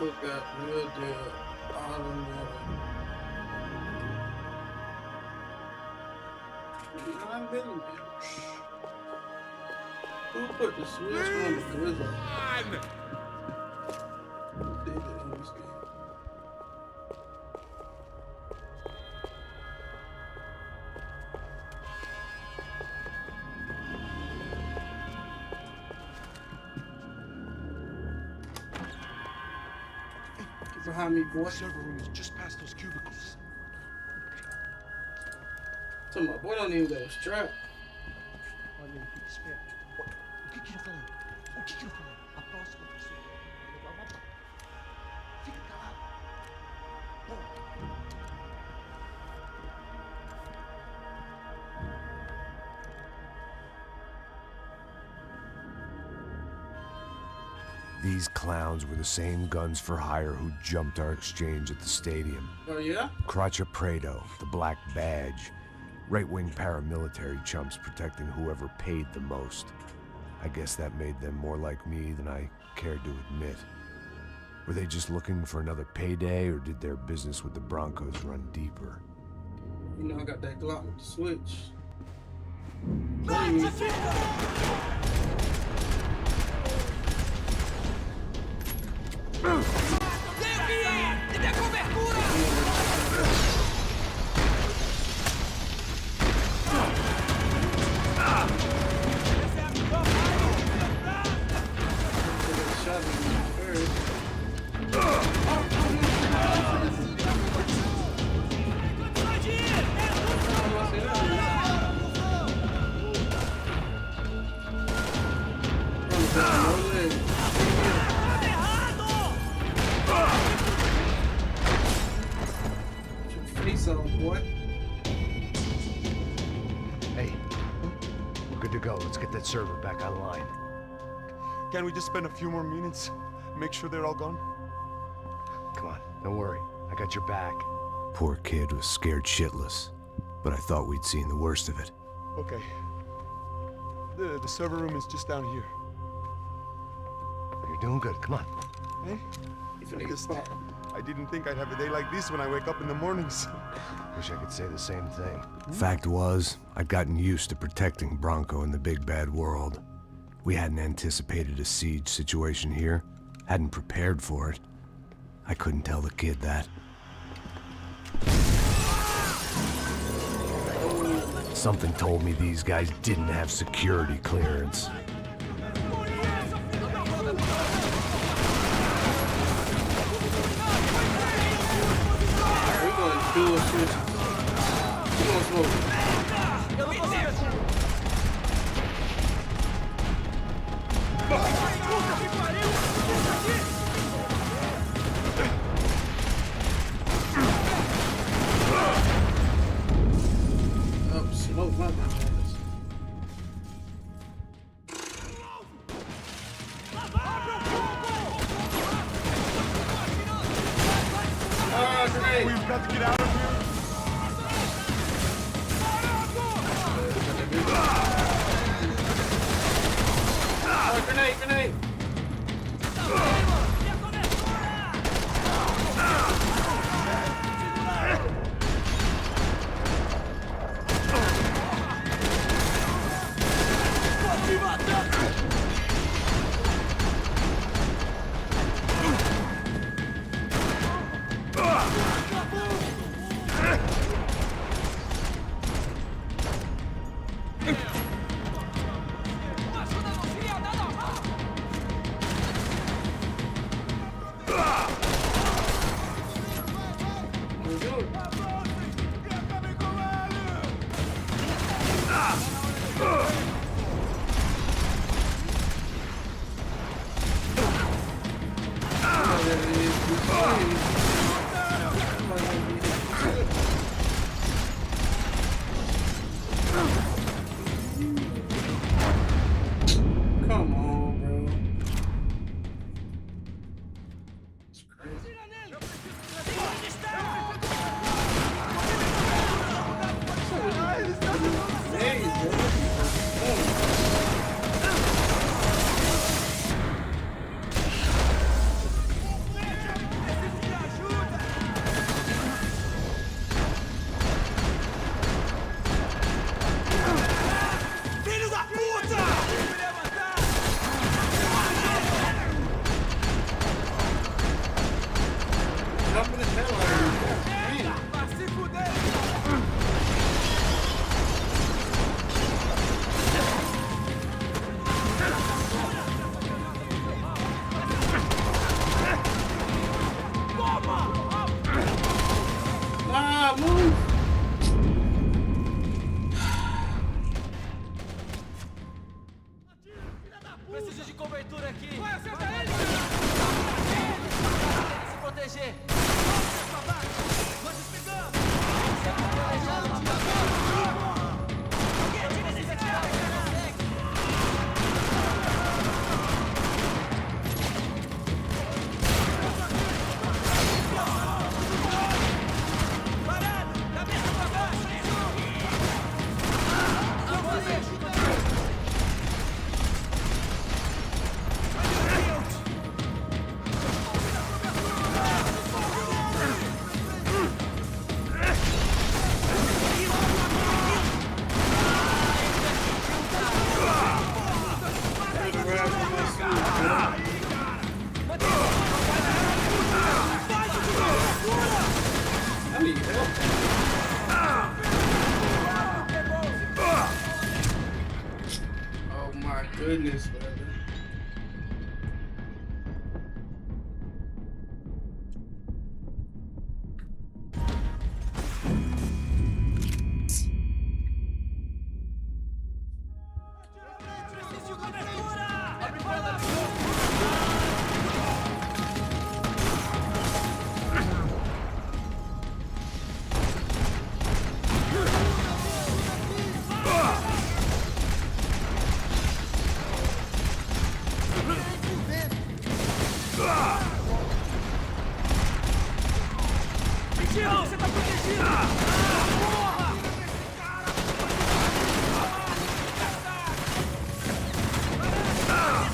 foot got real dead. All in water. 9 millimeters. Who put the switch on the grizzle? Who did it in this game? Behind me, boy. The server room is just past those cubicles. So my boy don't even got a strap. Olha aí, fique esperto. O que ele falou? O que ele falou? A próxima pessoa. Fica calado. These clowns were the same guns for hire who jumped our exchange at the stadium. Oh yeah? Crotcha Prado, the Black Badge. Right-wing paramilitary chumps protecting whoever paid the most. I guess that made them more like me than I cared to admit. Were they just looking for another payday, or did their business with the Broncos run deeper? You know I got that Glock with the switch. Hey, we're good to go. Let's get that server back online. Can we just spend a few more minutes? Make sure they're all gone? Come on, don't worry. I got your back. Poor kid was scared shitless, but I thought we'd seen the worst of it. Okay. The server room is just down here. You're doing good. Come on. Hey? I didn't think I'd have a day like this when I wake up in the mornings. Wish I could say the same thing. Fact was, I'd gotten used to protecting Bronco in the big bad world. We hadn't anticipated a siege situation here, hadn't prepared for it. I couldn't tell the kid that. Something told me these guys didn't have security clearance. Dual switch. Come on, smoke. Oh, smoke my bad. Great. We've got to get out of here. Oh, grenade, grenade. Come on, bro. It's crazy. Hey, bro. Preciso de cobertura aqui. Vai, acerta ele! Se proteger. Nós despegamos! Oh my goodness, brother. Você tá protegido! Porra!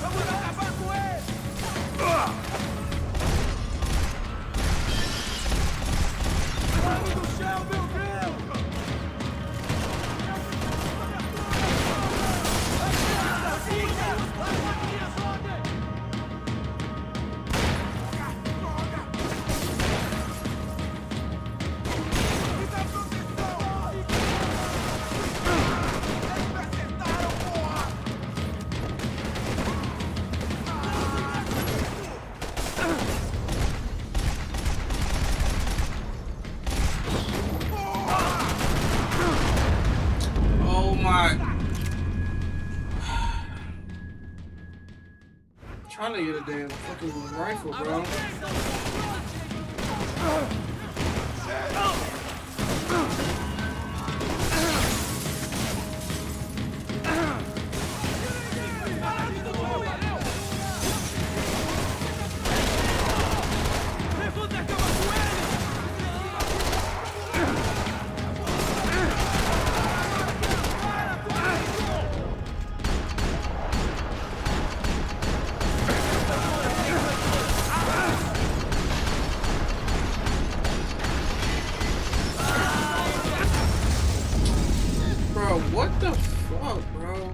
Vamos acabar com ele! Vamos no chão, meu Deus! Oh my. Trying to get a damn fucking rifle, bro. Bro, what the fuck, bro?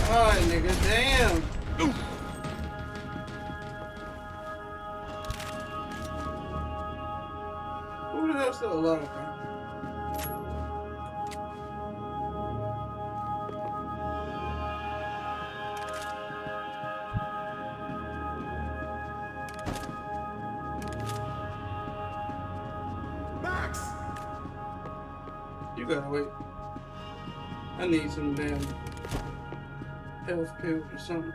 God, nigga, damn. Who the hell's still alive, man? gotta wait. I need some damn health pills or something.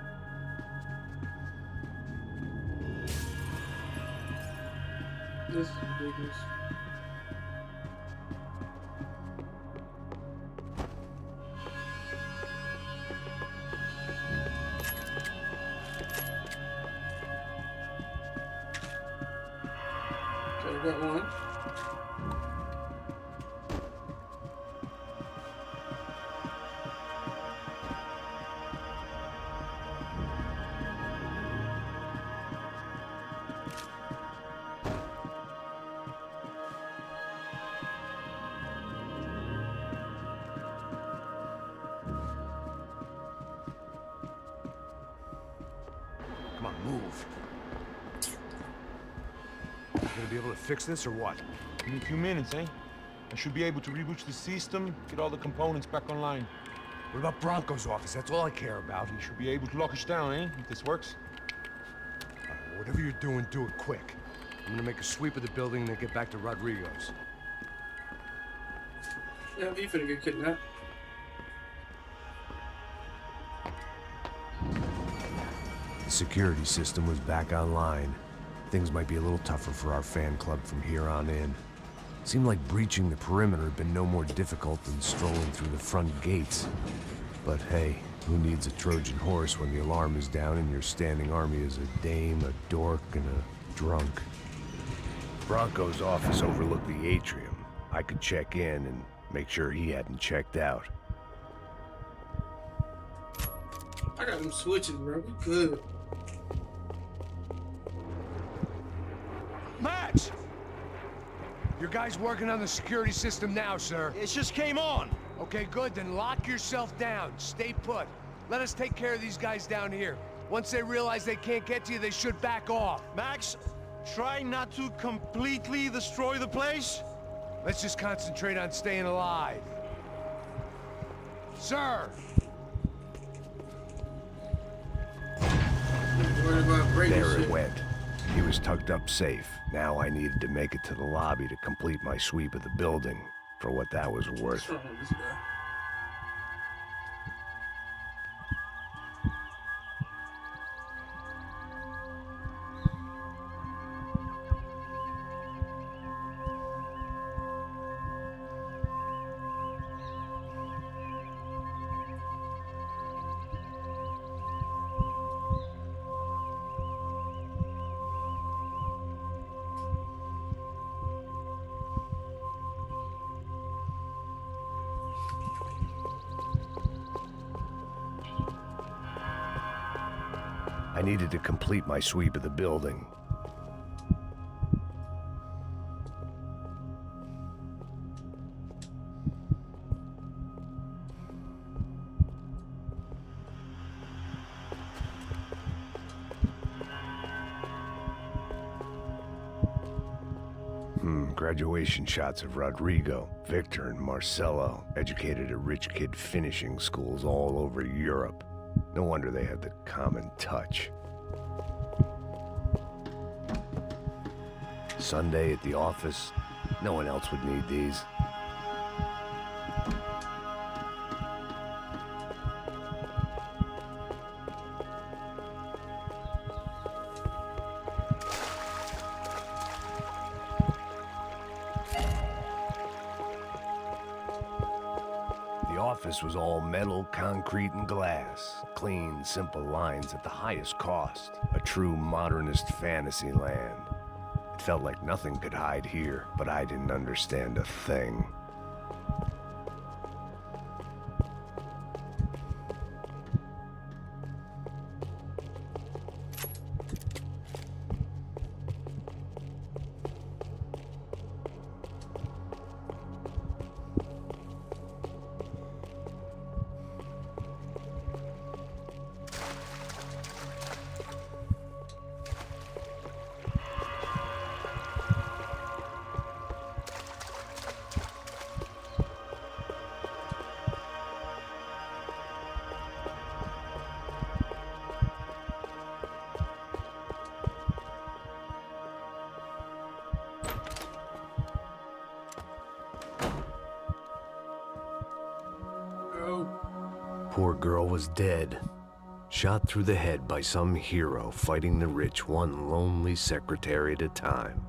This is ridiculous. Okay, I got one. Come on, move. You gonna be able to fix this or what? Give me a few minutes, eh? I should be able to reboot the system, get all the components back online. What about Bronco's office? That's all I care about. You should be able to lock us down, eh? If this works. Whatever you're doing, do it quick. I'm gonna make a sweep of the building and then get back to Rodrigo's. Yeah, you finna get kidnapped. The security system was back online. Things might be a little tougher for our fan club from here on in. Seemed like breaching the perimeter had been no more difficult than strolling through the front gates. But hey, who needs a Trojan horse when the alarm is down and your standing army is a dame, a dork, and a drunk? Bronco's office overlooked the atrium. I could check in and make sure he hadn't checked out. I got them switches, bro. We good. Max! Your guy's working on the security system now, sir. It just came on. Okay, good. Then lock yourself down. Stay put. Let us take care of these guys down here. Once they realize they can't get to you, they should back off. Max, try not to completely destroy the place. Let's just concentrate on staying alive. Sir! I'm worried about breaking There shit. it went. He was tucked up safe. Now I needed to make it to the lobby to complete my sweep of the building, for what that was worth. What's wrong with this guy? I needed to complete my sweep of the building. Graduation shots of Rodrigo, Victor, and Marcelo, educated at rich kid finishing schools all over Europe. No wonder they had the common touch. Sunday at the office. No one else would need these. The office was all metal, concrete, and glass. Clean, simple lines at the highest cost. A true modernist fantasy land. It felt like nothing could hide here, but I didn't understand a thing. poor girl was dead. Shot through the head by some hero fighting the rich one lonely secretary at a time.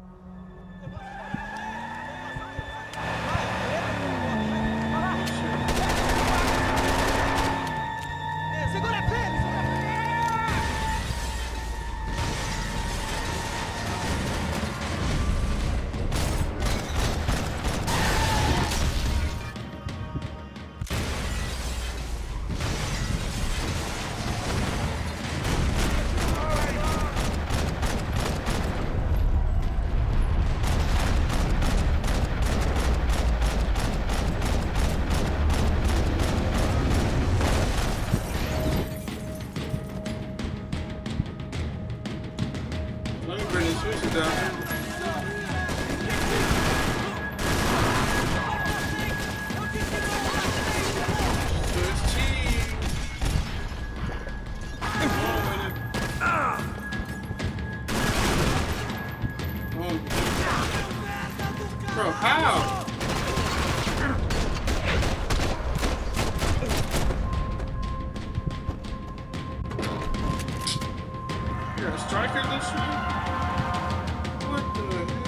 Let me bring this sushi down. Swiss cheese. Come on with it. Bro, how? You're a striker this week? What the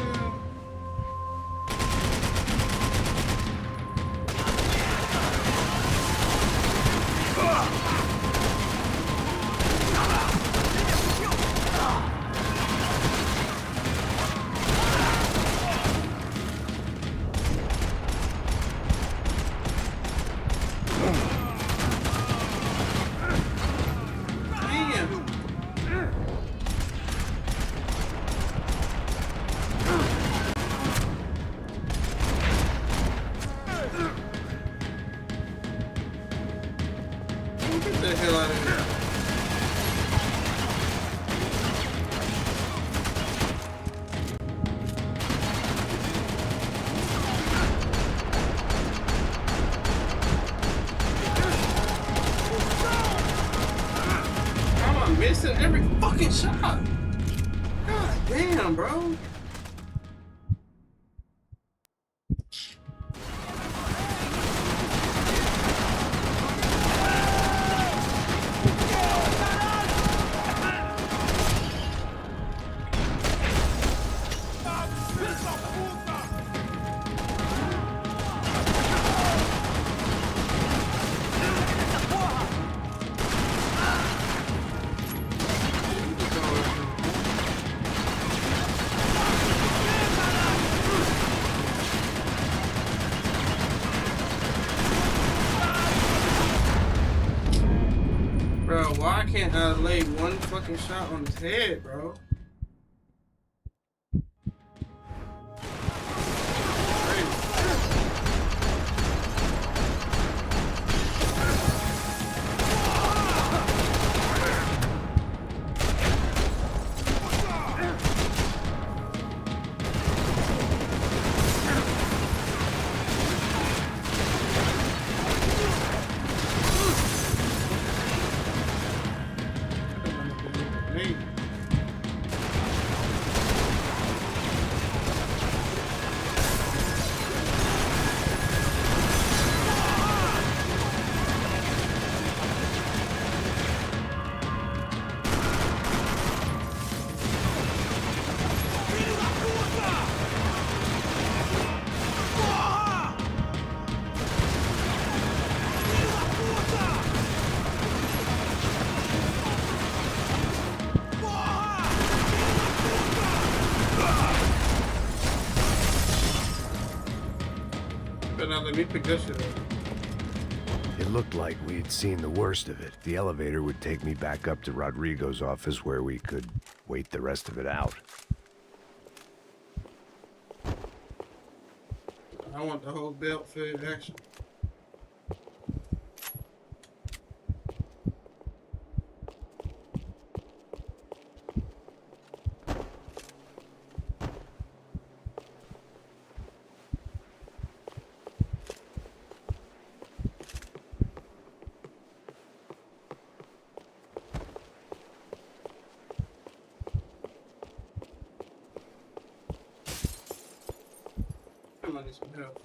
hell? Get the hell out of here. How am I missing every fucking shot? God damn, bro. Bro, why can't I lay one fucking shot on his head, bro? Hey. But now let me pick this shit up. It looked like we'd seen the worst of it. The elevator would take me back up to Rodrigo's office where we could wait the rest of it out. I want the whole belt fed action. I need some help.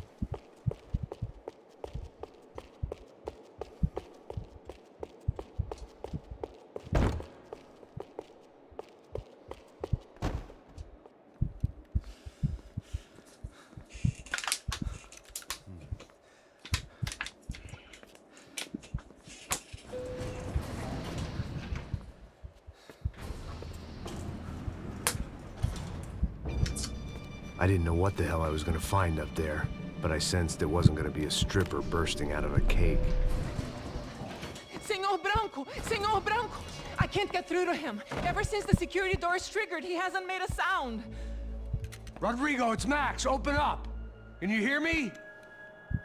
I didn't know what the hell I was gonna find up there, but I sensed it wasn't gonna be a stripper bursting out of a cake. Senor Branco! I can't get through to him. Ever since the security door is triggered, he hasn't made a sound. Rodrigo, it's Max. Open up. Can you hear me?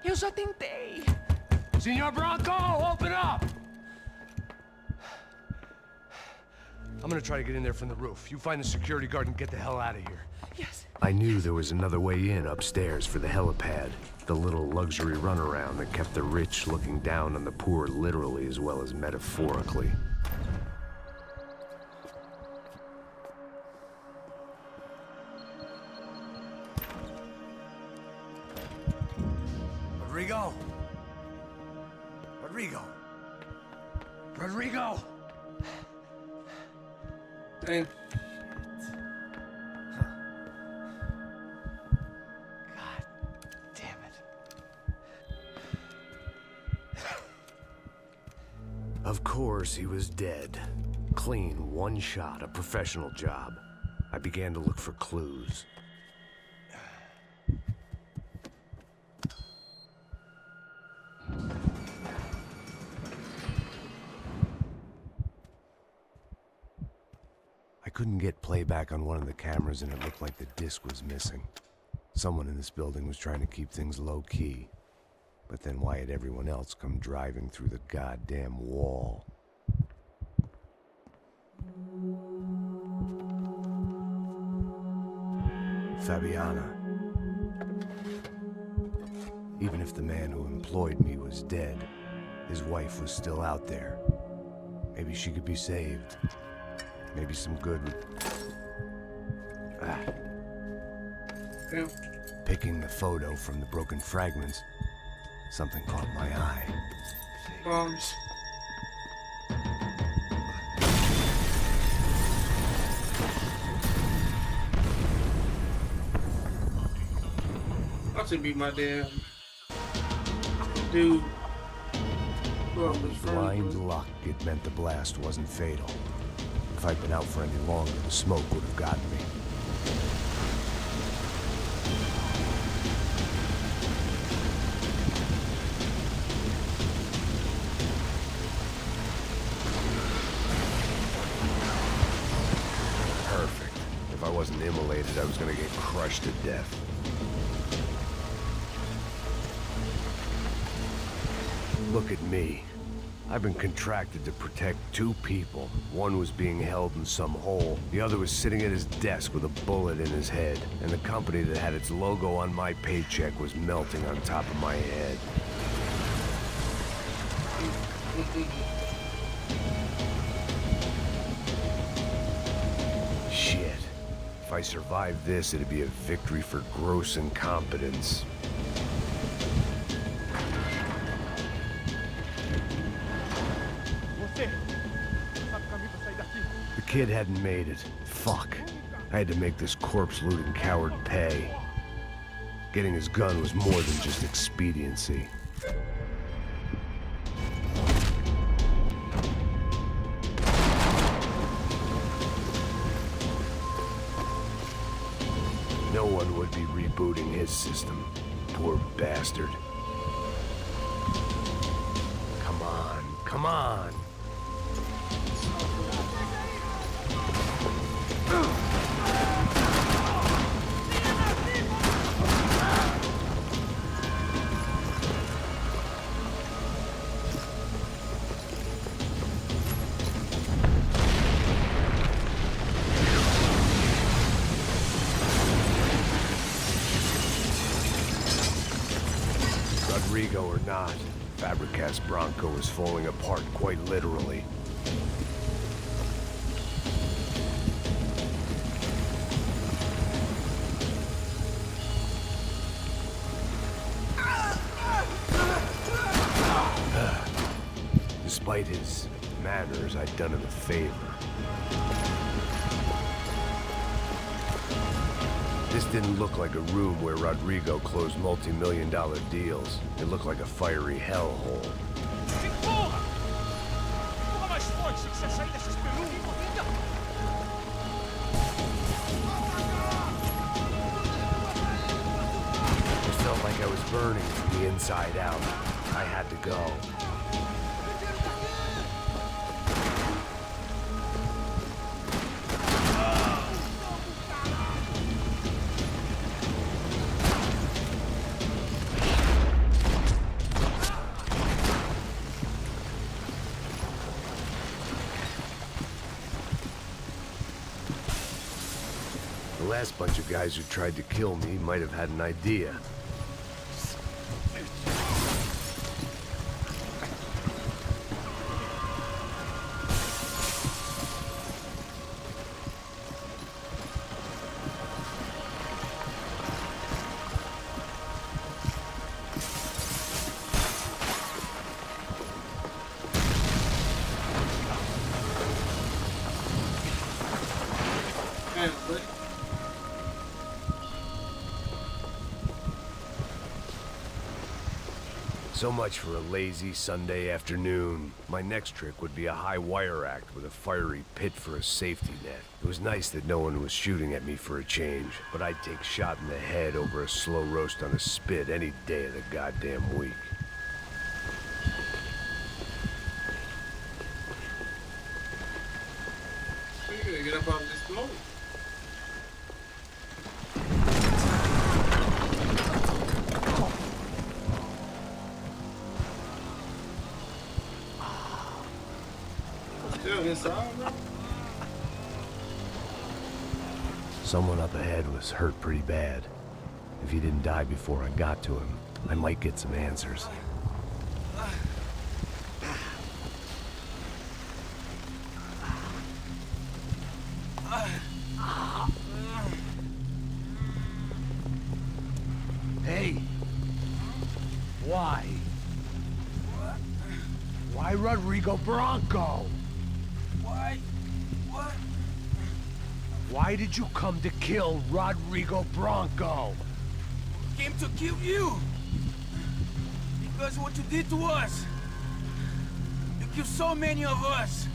Eu já tentei. Senor Branco, open up! I'm gonna try to get in there from the roof. You find the security guard and get the hell out of here. Yes. I knew there was another way in upstairs for the helipad. The little luxury runaround that kept the rich looking down on the poor literally as well as metaphorically. Rodrigo! Rodrigo! Rodrigo! Damn. God damn it. Of course, he was dead. Clean, one shot, a professional job. I began to look for clues. I couldn't get playback on one of the cameras and it looked like the disc was missing. Someone in this building was trying to keep things low-key. But then why had everyone else come driving through the goddamn wall? Fabiana. Even if the man who employed me was dead, his wife was still out there. Maybe she could be saved. Maybe some good would... Damn. Picking the photo from the broken fragments, something caught my eye. Bombs. That should be my damn dude. Who I was friends Blind with. luck, it meant the blast wasn't fatal. If I'd been out for any longer, the smoke would have gotten me. Perfect. If I wasn't immolated, I was gonna get crushed to death. Look at me. I've been contracted to protect two people. One was being held in some hole. The other was sitting at his desk with a bullet in his head. And the company that had its logo on my paycheck was melting on top of my head. Shit. If I survived this, it'd be a victory for gross incompetence. The kid hadn't made it. Fuck. I had to make this corpse-looting coward pay. Getting his gun was more than just expediency. No one would be rebooting his system. Poor bastard. Come on, come on. Rodrigo or not, Fabricas Bronco was falling apart quite literally. Despite his manners, I'd done him a favor. This didn't look like a room where Rodrigo closed multi-million-dollar deals. It looked like a fiery hellhole. like I was burning from the inside out. I had to go. The last bunch of guys who tried to kill me might have had an idea. Man, buddy. So much for a lazy Sunday afternoon. My next trick would be a high wire act with a fiery pit for a safety net. It was nice that no one was shooting at me for a change, but I'd take shot in the head over a slow roast on a spit any day of the goddamn week. We gotta get up out of this smoke. Still inside, bro? Someone up ahead was hurt pretty bad. If he didn't die before I got to him, I might get some answers. Hey! Why? Why Rodrigo Bronco? Why? What? Why did you come to kill Rodrigo Bronco? Came to kill you! Because of what you did to us! You killed so many of us!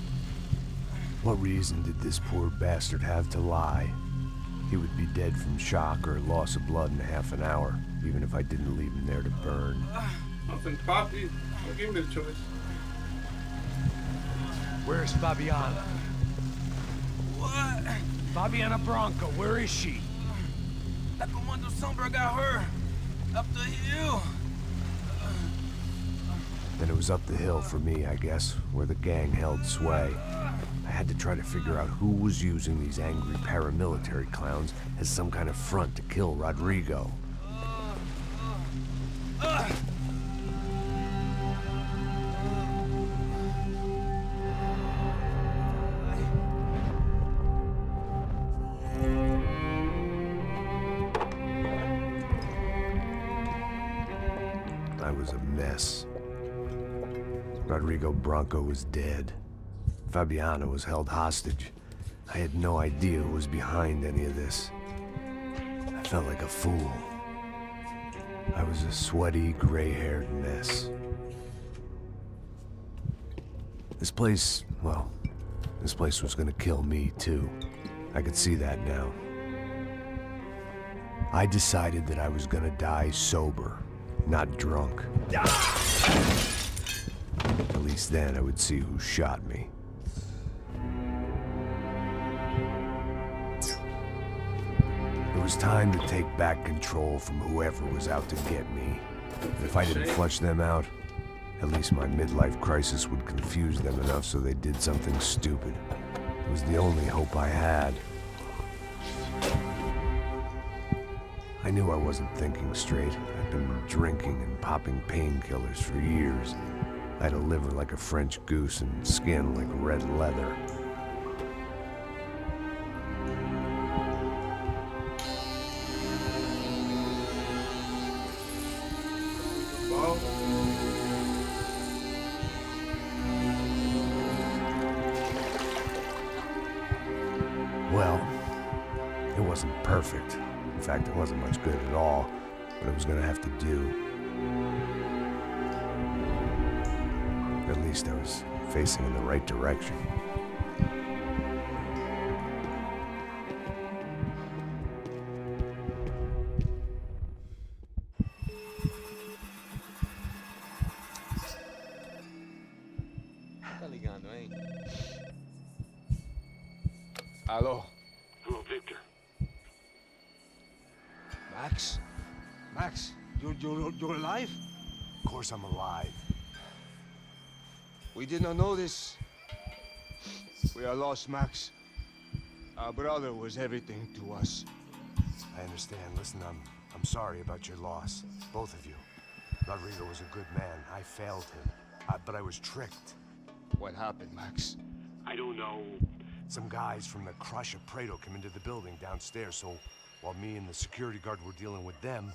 What reason did this poor bastard have to lie? He would be dead from shock or loss of blood in half an hour, even if I didn't leave him there to burn. Nothing poppy. Don't give me the choice. Where's Fabiana? What? Fabiana Bronco, where is she? That Commander Sombra got her! Up the hill! Then it was up the hill for me, I guess, where the gang held sway. I had to try to figure out who was using these angry paramilitary clowns as some kind of front to kill Rodrigo. I was a mess. Rodrigo Bronco was dead. Fabiana was held hostage. I had no idea who was behind any of this. I felt like a fool. I was a sweaty, gray-haired mess. This place, well, this place was gonna kill me, too. I could see that now. I decided that I was gonna die sober, not drunk. At least then I would see who shot me. It was time to take back control from whoever was out to get me. And if I didn't flush them out, at least my midlife crisis would confuse them enough so they did something stupid. It was the only hope I had. I knew I wasn't thinking straight. I'd been drinking and popping painkillers for years. I had a liver like a French goose and skin like red leather. Well, it wasn't perfect. In fact, it wasn't much good at all, but it was gonna have to do. At least I was facing in the right direction. Hello. Hello, Victor. Max? Max, you're alive? Of course I'm alive. We did not know this. We are lost, Max. Our brother was everything to us. I understand. Listen, I'm sorry about your loss. Both of you. Rodrigo was a good man. I failed him. But I was tricked. What happened, Max? I don't know. Some guys from the Crush of Prado came into the building downstairs, so while me and the security guard were dealing with them,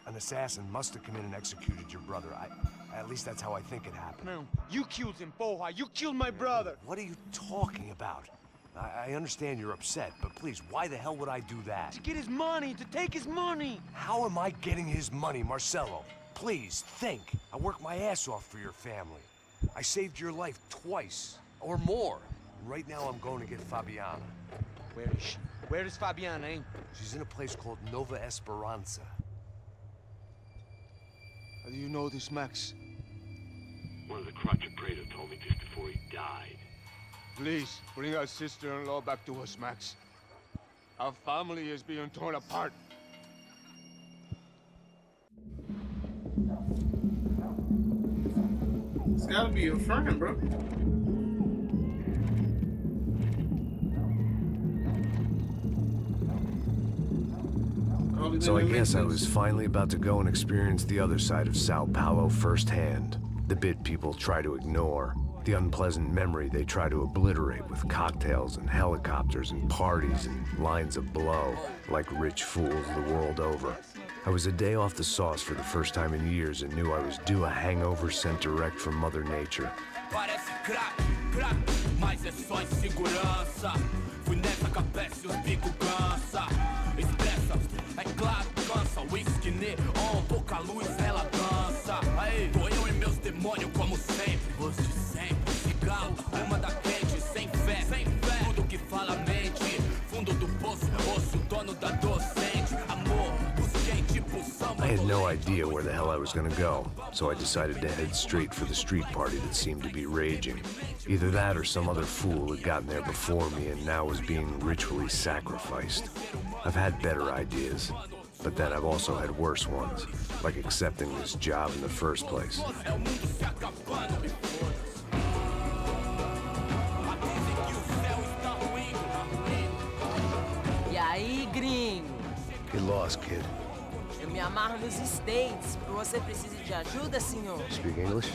an assassin must have come in and executed your brother. At least that's how I think it happened. No, you killed him, Porra. You killed my brother. What are you talking about? I understand you're upset, but please, why the hell would I do that? To get his money, to take his money. How am I getting his money, Marcelo? Please, think. I worked my ass off for your family. I saved your life twice, or more. Right now, I'm going to get Fabiana. Where is she? Where is Fabiana, eh? She's in a place called Nova Esperanza. How do you know this, Max? One of the Crotch of Prado told me just before he died. Please, bring our sister-in-law back to us, Max. Our family is being torn apart. It's gotta be your friend, bro. So I guess I was finally about to go and experience the other side of Sao Paulo firsthand. The bit people try to ignore. The unpleasant memory they try to obliterate with cocktails and helicopters and parties and lines of blow, like rich fools the world over. I was a day off the sauce for the first time in years and knew I was due a hangover sent direct from Mother Nature. Parece crack, crack, mas é só insegurança. Fui nessa capece, os bico cansa. Expressa, é claro, cansa. Whisky neon, pouca luz, ela dança. Aí, tô eu e meus demônios como sempre. Gosto de sempre, cigarro, uma da quente, sem fé, sem fé. Tudo que fala mente, fundo do poço, osso, dono da docente. Amor, busquei tipo samba. I had no idea where the hell I was gonna go, so I decided to head straight for the street party that seemed to be raging. Either that or some other fool had gotten there before me and now was being ritually sacrificed. I've had better ideas, but then I've also had worse ones, like accepting this job in the first place. E aí, gringo? Get lost, kid. Eu me amarro nos States. Você precisa de ajuda, senhor? Speak English?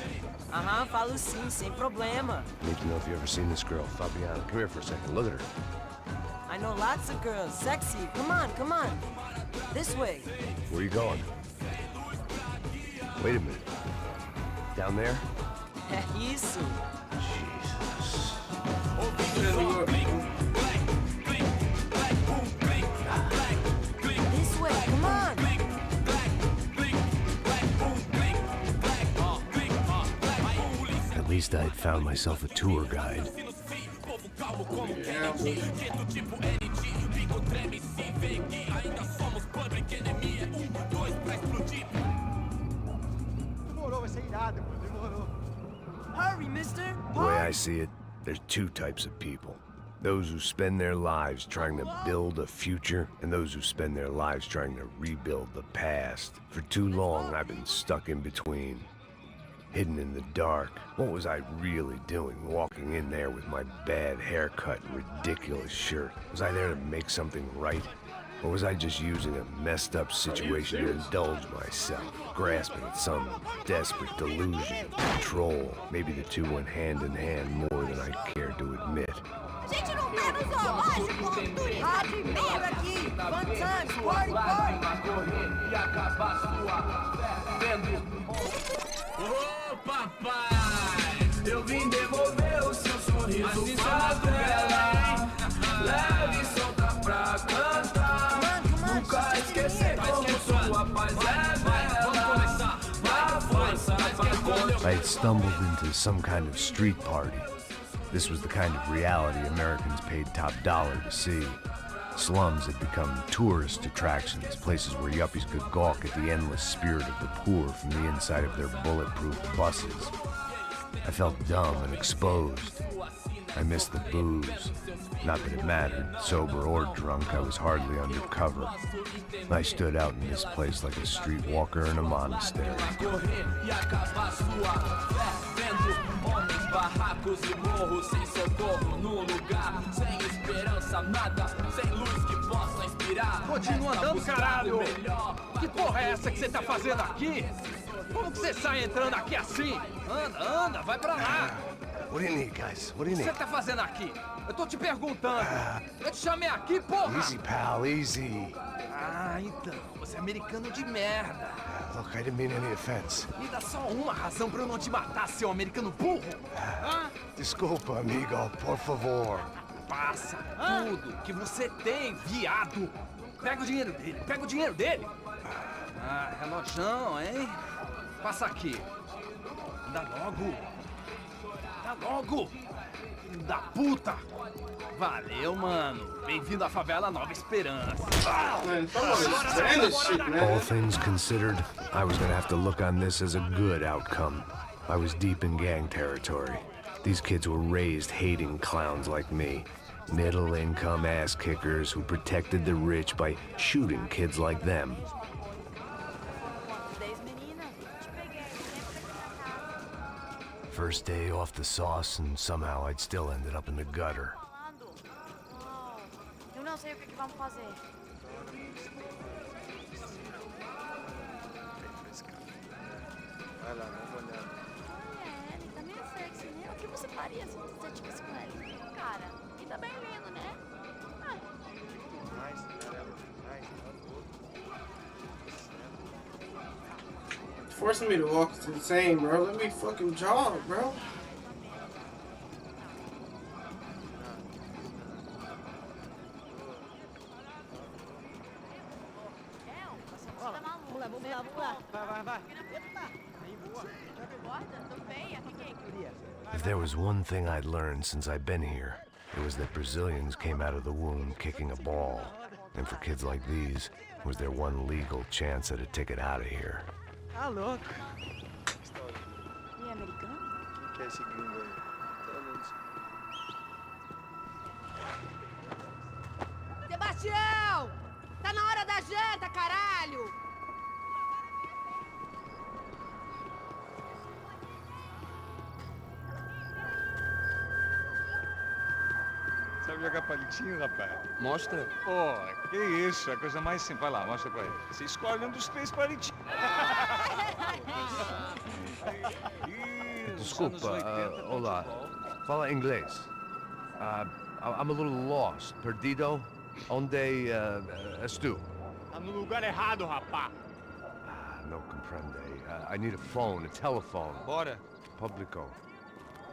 Aham, falo sim, sem problema. Need to know if you've ever seen this girl, Fabiana. Come here for a second. Look at her. I know lots of girls. Sexy. Come on, come on. This way. Where are you going? Wait a minute. Down there? É isso. Jesus. This way, come on. At least I'd found myself a tour guide. Demorou, vai ser irado, mano. Demorou. Hurry, mister. The way I see it, there's two types of people. Those who spend their lives trying to build a future, and those who spend their lives trying to rebuild the past. For too long, I've been stuck in between. Hidden in the dark. What was I really doing, walking in there with my bad haircut and ridiculous shirt? Was I there to make something right? Or was I just using a messed up situation to indulge myself, grasping at some desperate delusion of control? Maybe the two went hand in hand more than I cared to admit. Gente, não tá no zoológico. Rádio e merda aqui. Fun times, party, party. Ô papai, eu vim devolver o seu sorriso favela. Leve e solta pra cantar. Nunca esquecer como sua paz é bela. I had stumbled into some kind of street party. This was the kind of reality Americans paid top dollar to see. Slums had become tourist attractions, places where yuppies could gawk at the endless spirit of the poor from the inside of their bulletproof buses. I felt dumb and exposed. I missed the booze, Not that it mattered. Sober or drunk, I was hardly under cover. I stood out in this place like a streetwalker in a monastery. Continua andando, caralho! Que porra é essa que você tá fazendo aqui? Como que você sai entrando aqui assim? Anda, anda, vai pra lá! What do you need, guys? What do you O que need? você tá fazendo aqui? Eu tô te perguntando. Eu te chamei aqui, porra! Easy, pal, easy. Ah, então. Você é americano de merda. Look, I didn't mean any offense. Me dá só uma razão pra eu não te matar, seu americano burro. Hã? Desculpa, amigo, por favor. Passa tudo que você tem, viado. Pega o dinheiro dele, pega o dinheiro dele. Ah, relojão, hein? Passa aqui. Dá logo. Dá logo. Filho da puta. Valeu, mano. Bem-vindo à favela Nova Esperança. Man, someone is saying this shit, All man. things considered, I was gonna have to look on this as a good outcome. I was deep in gang territory. These kids were raised hating clowns like me. Middle-income ass-kickers who protected the rich by shooting kids like them. First day off the sauce, and somehow I'd still ended up in the gutter. Eu não sei o que vamos fazer. Vai lá, não vou olhar. Ele tá meio sexy, né? O que você faria se você tivesse com ele? Cara, ele tá bem lindo, né? Mais, caramba, mais, Forcing me to walk is insane, bro. Let me fucking jog, bro. If there was one thing I'd learned since I've been here, it was that Brazilians came out of the womb kicking a ball. And for kids like these, it was their one legal chance at a ticket out of here. Tá louco. E é americano? O que é esse gringo aí? Sebastião! Tá na hora da janta, caralho! Sabe jogar palitinho, rapaz? Mostra. Pô, que isso, a coisa mais simples. Vai lá, mostra pra ele. Você escolhe um dos 3 palitinhos. Desculpa, olá. Fala inglês. I'm a little lost. Perdido? Onde és tu? Tá no lugar errado, rapá. No comprende. I need a phone, a telephone. Bora. Publico.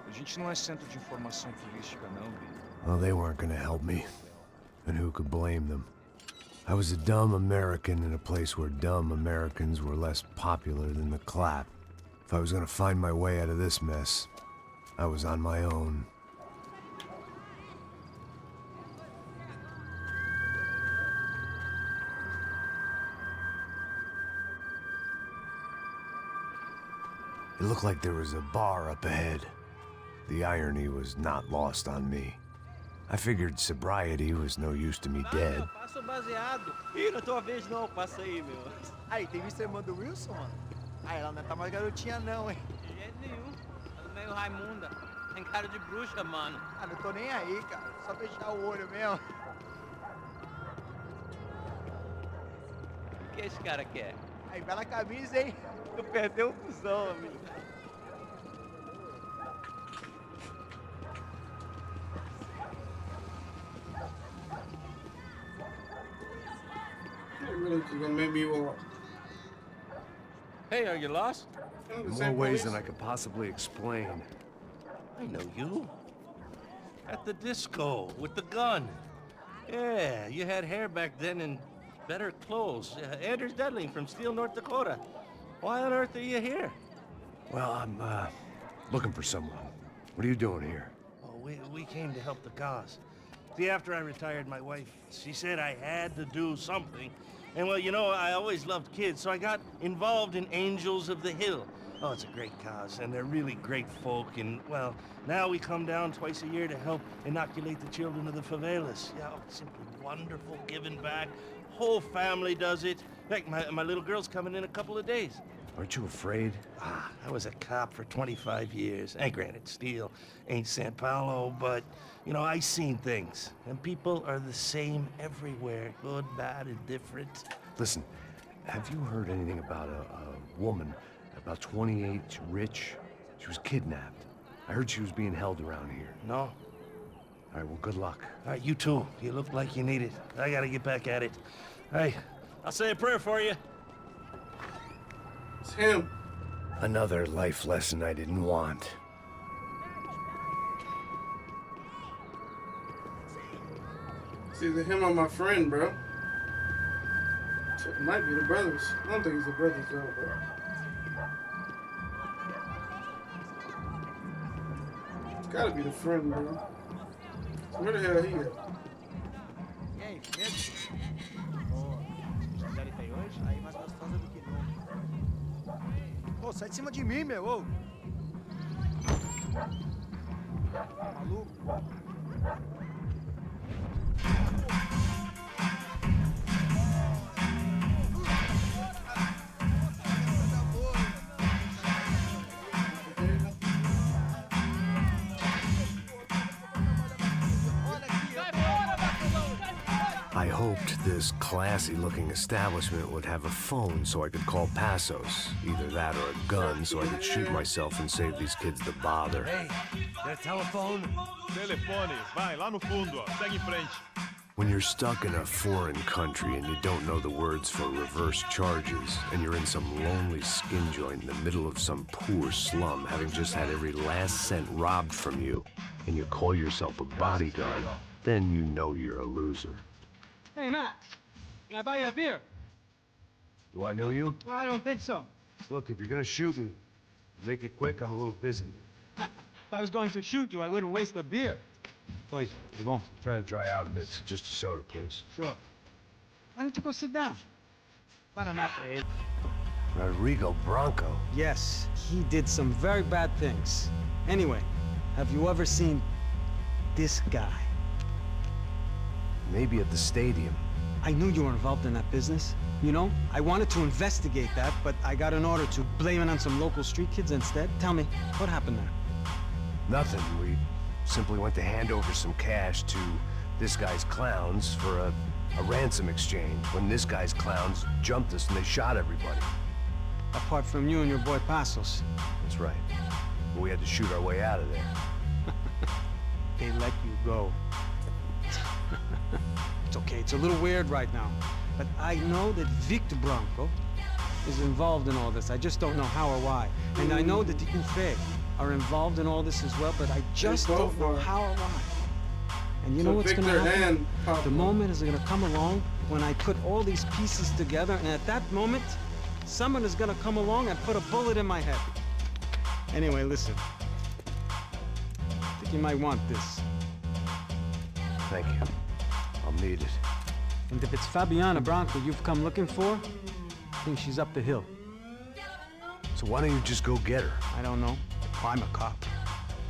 A gente não é centro de informação turística, não, gringo. Well, they weren't gonna help me. And who could blame them? I was a dumb American in a place where dumb Americans were less popular than the clap. If I was gonna find my way out of this mess, I was on my own. It looked like there was a bar up ahead. The irony was not lost on me. I figured sobriety was no use to me dead. Passa o baseado. Ih, não é tua vez não, passa aí, meu. Aí, tem visto a irmã do Wilson, mano? Ah, ela não tá mais garotinha não, hein? De jeito nenhum. Ela é meio Raimunda. Tem cara de bruxa, mano. Ah, não tô nem aí, cara. Só fechar o olho mesmo. O que esse cara quer? Aí, bela camisa, hein? Tu perdeu o fusão, amigo. You're really just gonna make me walk. Hey, are you lost? I'm the More same ways police. than I could possibly explain. I know you. At the disco, with the gun. Yeah, you had hair back then and better clothes. Anders Dudley from Steele, North Dakota. Why on earth are you here? Well, I'm, looking for someone. What are you doing here? Oh, we came to help the cause. See, after I retired, my wife, she said I had to do something. And well, you know, I always loved kids, so I got involved in Angels of the Hill, Oh, it's a great cause, and they're really great folk, and, well, now we come down twice a year to help inoculate the children of the favelas. Yeah, oh, it's simply wonderful, giving back. Whole family does it. In fact, my little girl's coming in a couple of days. Aren't you afraid? I was a cop for 25 years. And granted, Steel ain't San Paulo, but, you know, I seen things. And people are the same everywhere, good, bad, and different. Listen, have you heard anything about a woman, about 28, rich? She was kidnapped. I heard she was being held around here. No? All right, well, good luck. All right, you too. You look like you need it. I gotta get back at it. Hey, I'll say a prayer for you. It's him. Another life lesson I didn't want. It's either him or my friend, bro. So it might be the brothers. I don't think it's the brothers, though, bro. It's gotta be the friend, bro. So where the hell he at? E aí, beleza? Ó, os aí hoje, aí mais gostosa do que nunca. Ô, sai de cima de mim, meu, ô! Maluco? I hoped this classy-looking establishment would have a phone so I could call Passos. Either that or a gun so I could shoot myself and save these kids the bother. Hey, got a telephone? Telefone, vai, lá no fundo, ó. Segue em frente. When you're stuck in a foreign country and you don't know the words for reverse charges, and you're in some lonely skin joint in the middle of some poor slum, having just had every last cent robbed from you, and you call yourself a bodyguard, then you know you're a loser. Hey, Matt, can I buy you a beer? Do I know you? Well, I don't think so. Look, if you're gonna shoot me, make it quick, I'm a little busy. If I was going to shoot you, I wouldn't waste the beer. Please, you won't. Try to dry out a bit. Just a soda, please. Sure. Why don't you go sit down? Rodrigo Bronco. Yes, he did some very bad things. Anyway, have you ever seen this guy? Maybe at the stadium. I knew you were involved in that business. You know, I wanted to investigate that, but I got an order to blame it on some local street kids instead. Tell me, what happened there? Nothing. We simply went to hand over some cash to this guy's clowns for a ransom exchange when this guy's clowns jumped us and they shot everybody. Apart from you and your boy Passos. That's right. But we had to shoot our way out of there. They let you go. It's okay, it's a little weird right now. But I know that Victor Bronco is involved in all this. I just don't know how or why. And I know that the UFE are involved in all this as well, but I just don't know how or why. And you know what's gonna happen? The moment is gonna come along when I put all these pieces together, and at that moment, someone is gonna come along and put a bullet in my head. Anyway, listen. I think you might want this. Thank you. I'll need it. And if it's Fabiana Bronco you've come looking for, I think she's up the hill. So why don't you just go get her? I don't know. I'm a cop.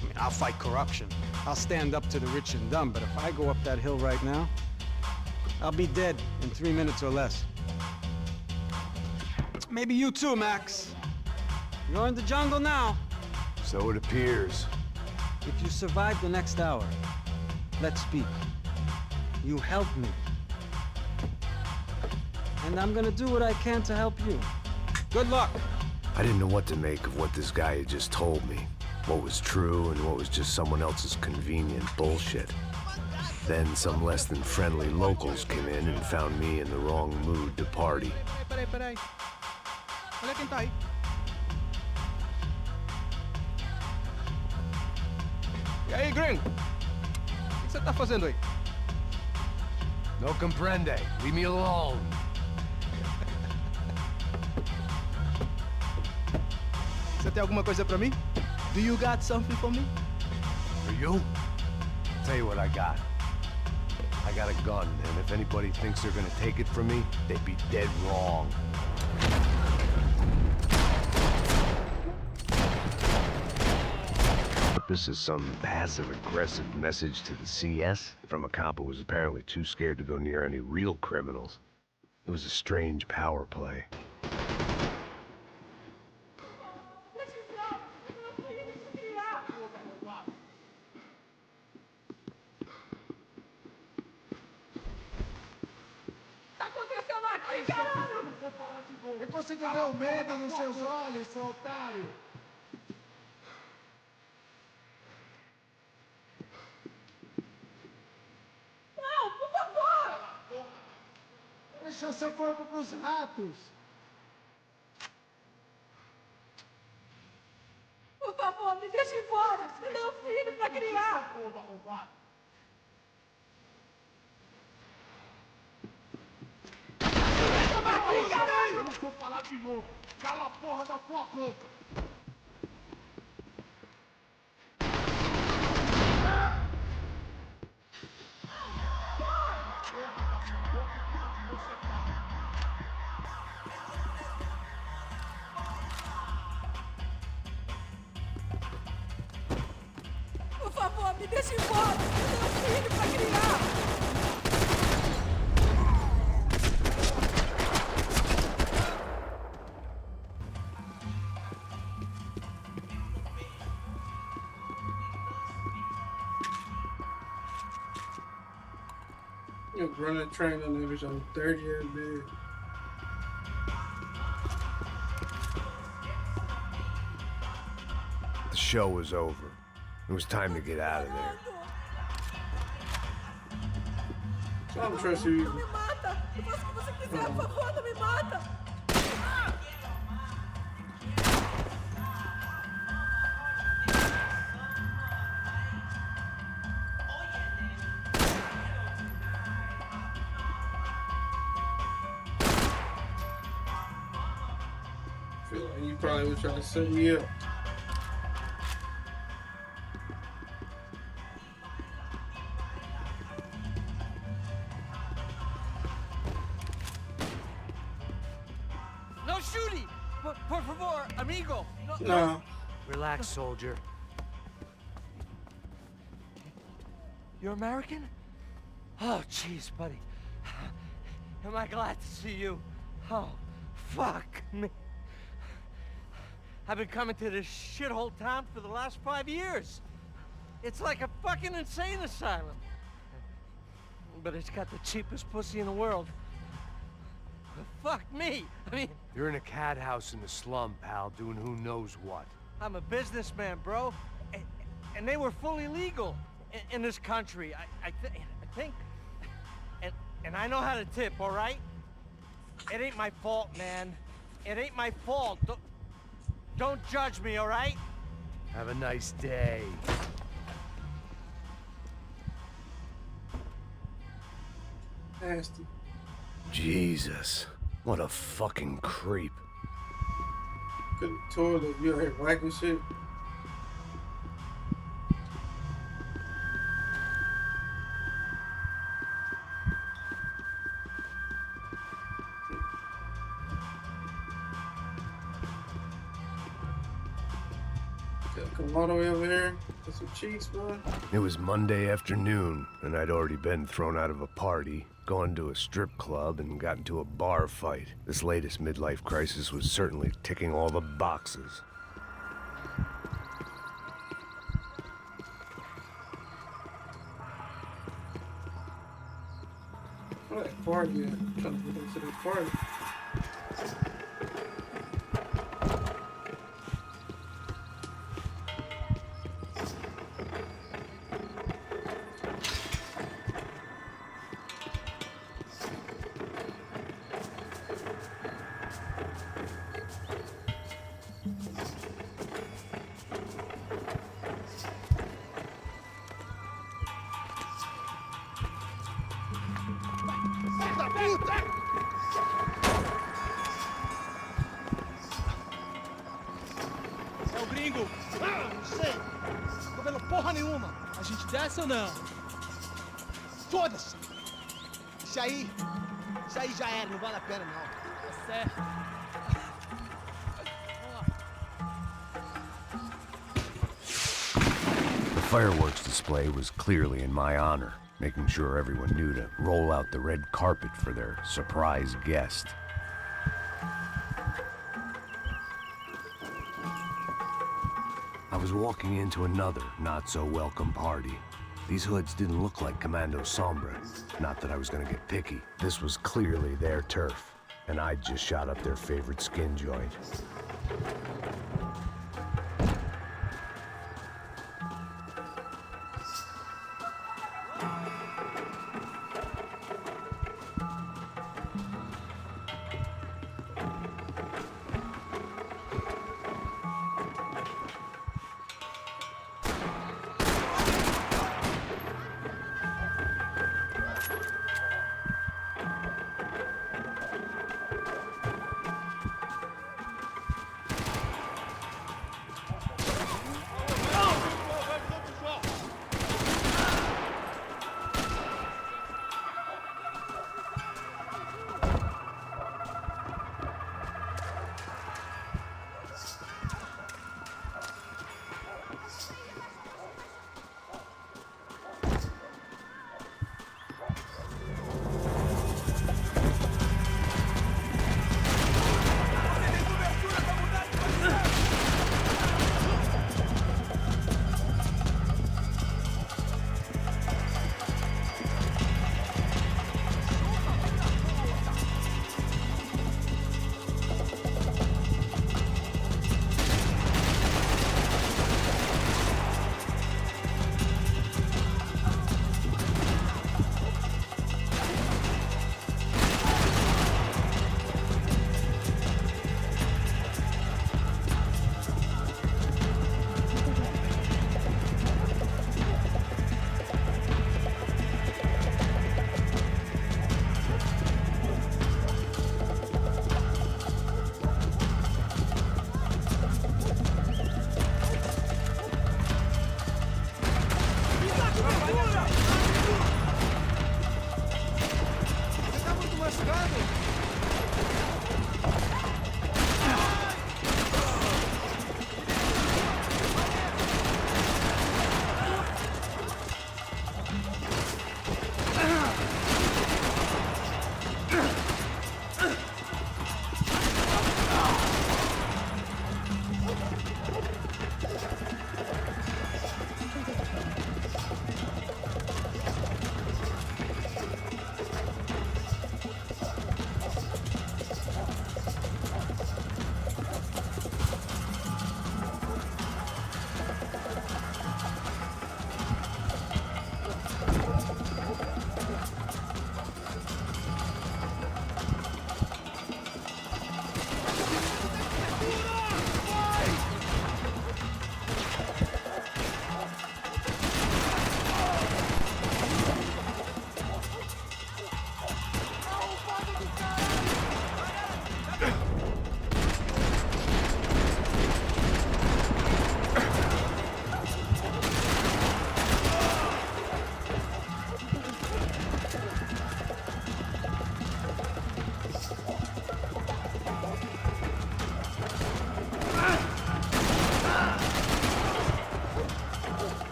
I mean, I'll fight corruption. I'll stand up to the rich and dumb, but if I go up that hill right now, I'll be dead in 3 minutes or less. Maybe you too, Max. You're in the jungle now. So it appears. If you survive the next hour, let's speak. You help me. And I'm gonna do what I can to help you. Good luck. I didn't know what to make of what this guy had just told me. What was true and what was just someone else's convenient bullshit. Then some less than friendly locals came in and found me in the wrong mood to party. Peraí. Olha quem tá aí. E aí, gringo? O que você tá fazendo aí? No comprende. Leave me alone. Você tem alguma coisa pra mim? Do you got something for me? For you? Tell you what I got. I got a gun, and if anybody thinks they're gonna take it from me, they'd be dead wrong. purpose as some passive-aggressive message to the CS from a cop who was apparently too scared to go near any real criminals. It was a strange power play. Eu consigo ver o medo nos seus olhos, seu otário. Não, por favor! Deixa seu corpo pros ratos. Por favor, me deixe embora. Você não é um filho pra criar. Eu não vou falar de novo. Cala a porra da tua boca. Por favor, me deixe embora. Você não é um filho pra criar. You run a train on average on 30 every day. The show was over. It was time to get out of there. So I'm trusting you. Não me mata. Eu faço o que você quiser, por favor, não me mata. Feel like you probably would try to set me up. No shooting! Por favor, amigo! No. Relax, soldier. You're American? Oh, jeez, buddy. Am I glad to see you? Oh, fuck me. I've been coming to this shithole town for the last 5 years. It's like a fucking insane asylum. But it's got the cheapest pussy in the world. Fuck me. I mean... You're in a cat house in the slum, pal, doing who knows what. I'm a businessman, bro. And they were fully legal in this country. I think... And I know how to tip, all right? It ain't my fault, man. It ain't my fault. Don't judge me, all right? Have a nice day. Nasty. Jesus. What a fucking creep. Could have told that you out here whacking shit. Come all the way over here. Get some cheeks, bro. It was Monday afternoon, and I'd already been thrown out of a party, gone to a strip club, and got into a bar fight. This latest midlife crisis was certainly ticking all the boxes. Where that party at? I'm trying to get into this party. É o gringo. Ah, não sei. Tô vendo porra nenhuma. A gente desce ou não? Foda-se. Isso aí já era, não vale a pena não. Tá certo. fireworks display was clearly in my honor, making sure everyone knew to roll out the red carpet for their surprise guest. I was walking into another not-so-welcome party. These hoods didn't look like Commando Sombra. Not that I was gonna get picky. This was clearly their turf, and I'd just shot up their favorite skin joint.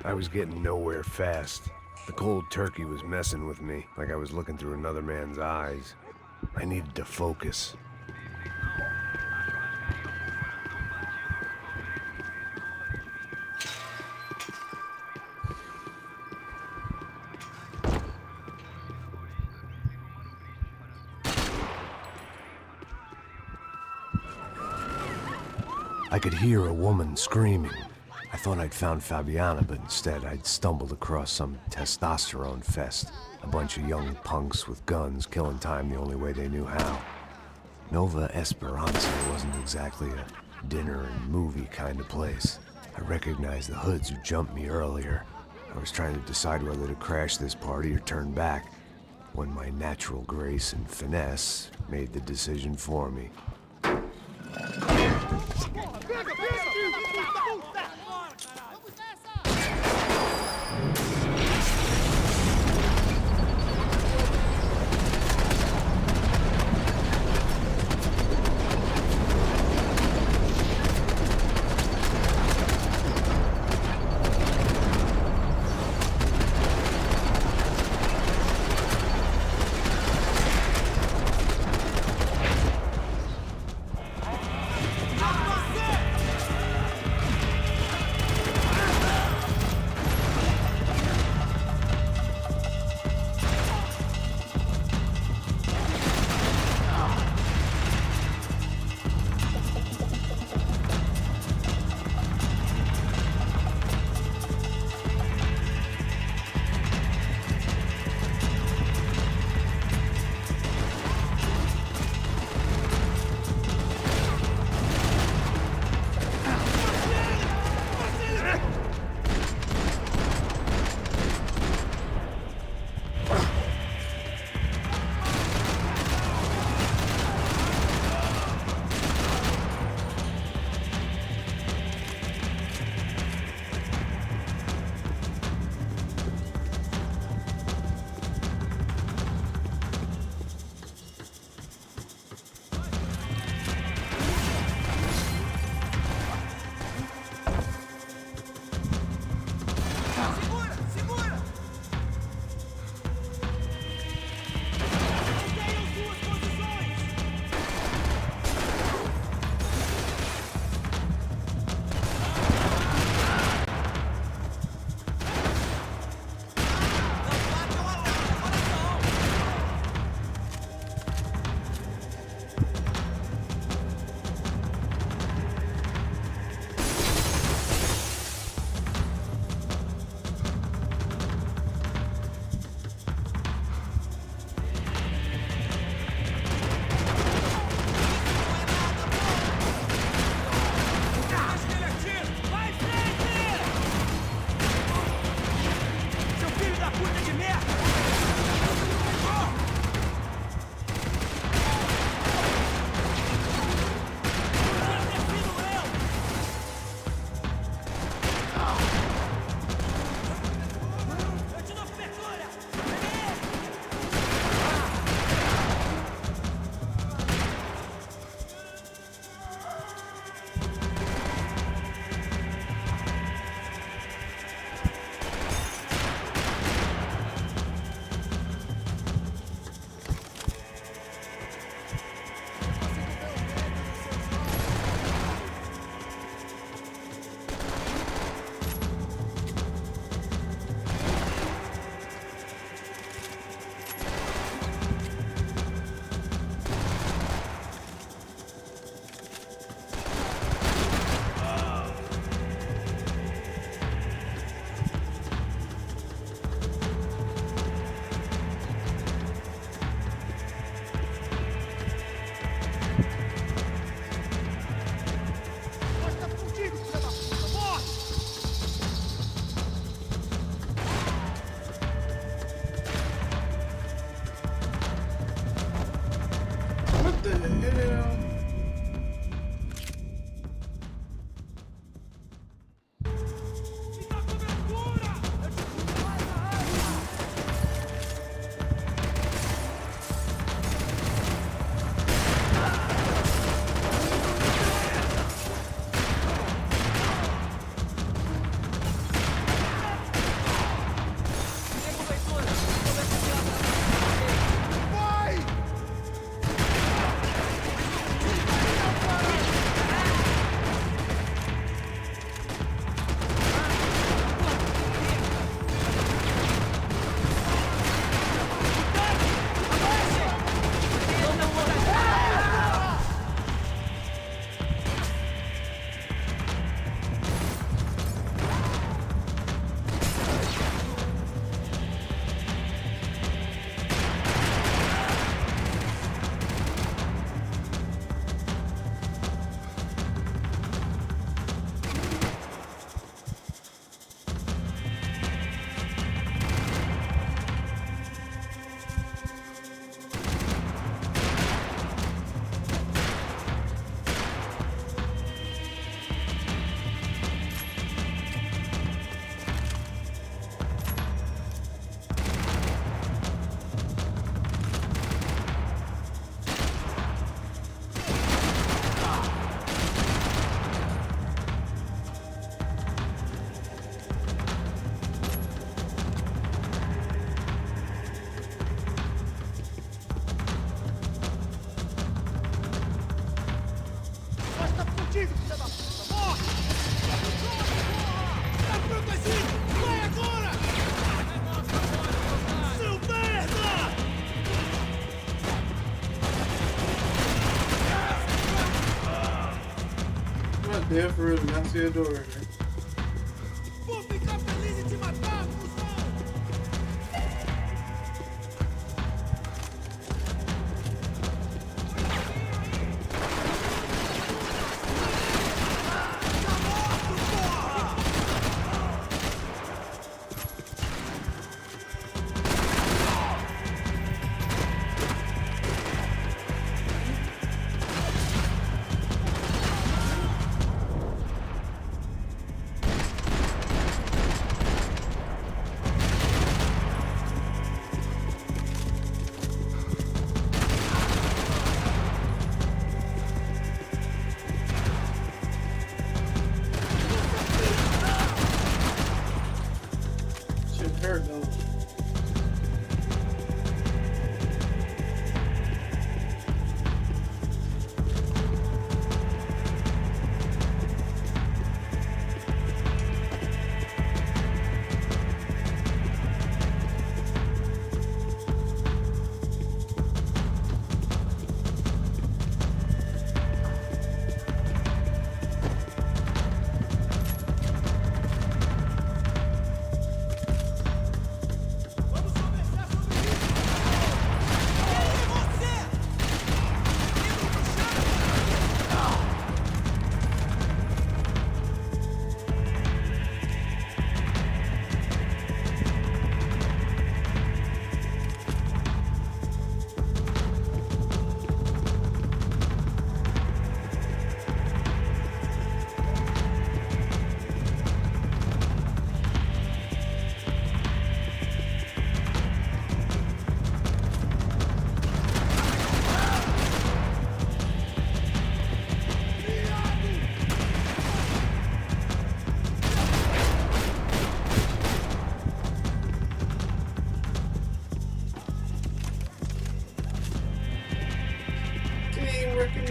I was getting nowhere fast. The cold turkey was messing with me, like I was looking through another man's eyes. I needed to focus. I could hear a woman screaming. I thought I'd found Fabiana, but instead I'd stumbled across some testosterone fest. A bunch of young punks with guns killing time the only way they knew how. Nova Esperanza wasn't exactly a dinner and movie kind of place. I recognized the hoods who jumped me earlier. I was trying to decide whether to crash this party or turn back, when my natural grace and finesse made the decision for me. Yeah, for real, not see a door right here. Vou ficar feliz em te matar, cuzão! Shit hurt though.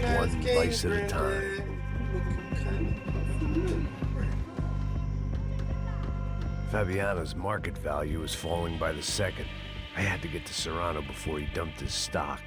One vice at a time. Fabiano's market value was falling by the second. I had to get to Serrano before he dumped his stock.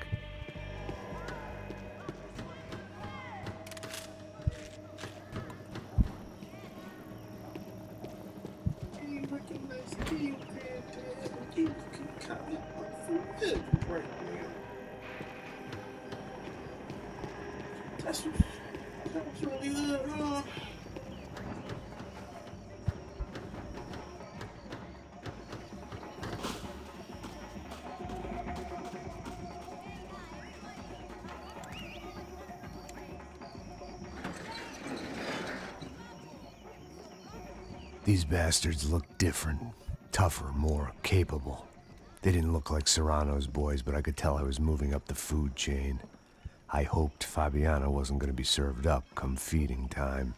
That's really good. These bastards looked different, tougher, more capable. They didn't look like Serrano's boys, but I could tell I was moving up the food chain. I hoped Fabiano wasn't going to be served up come feeding time.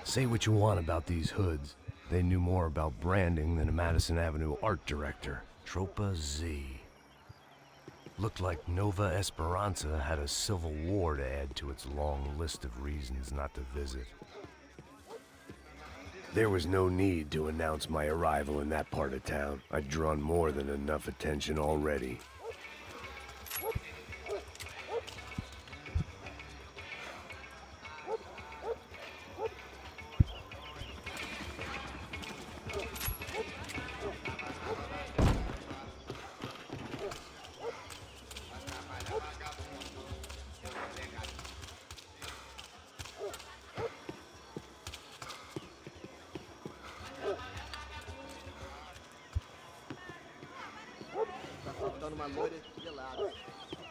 Say what you want about these hoods. They knew more about branding than a Madison Avenue art director. Tropa Z. Looked like Nova Esperanza had a civil war to add to its long list of reasons not to visit. There was no need to announce my arrival in that part of town. I'd drawn more than enough attention already. Tá faltando uma loira gelada.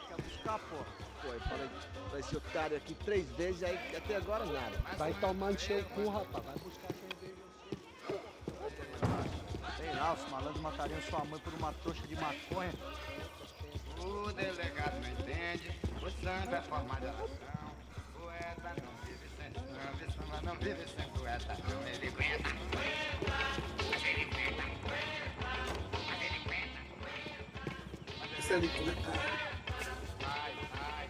Quer buscar, porra? foi? Falei pra esse otário aqui 3 vezes, aí até agora nada. Vai tomar no seu cu, rapaz. Vai buscar cerveja. Sei lá, os malandros matariam sua mãe por uma trouxa de maconha. O delegado não entende, o samba é forma de nação. Poeta não vive sem samba, samba não vive sem poeta. Não ele aguenta. Mas ele aguenta. Mas ele aguenta. Mas ele aguenta. Vai, vai.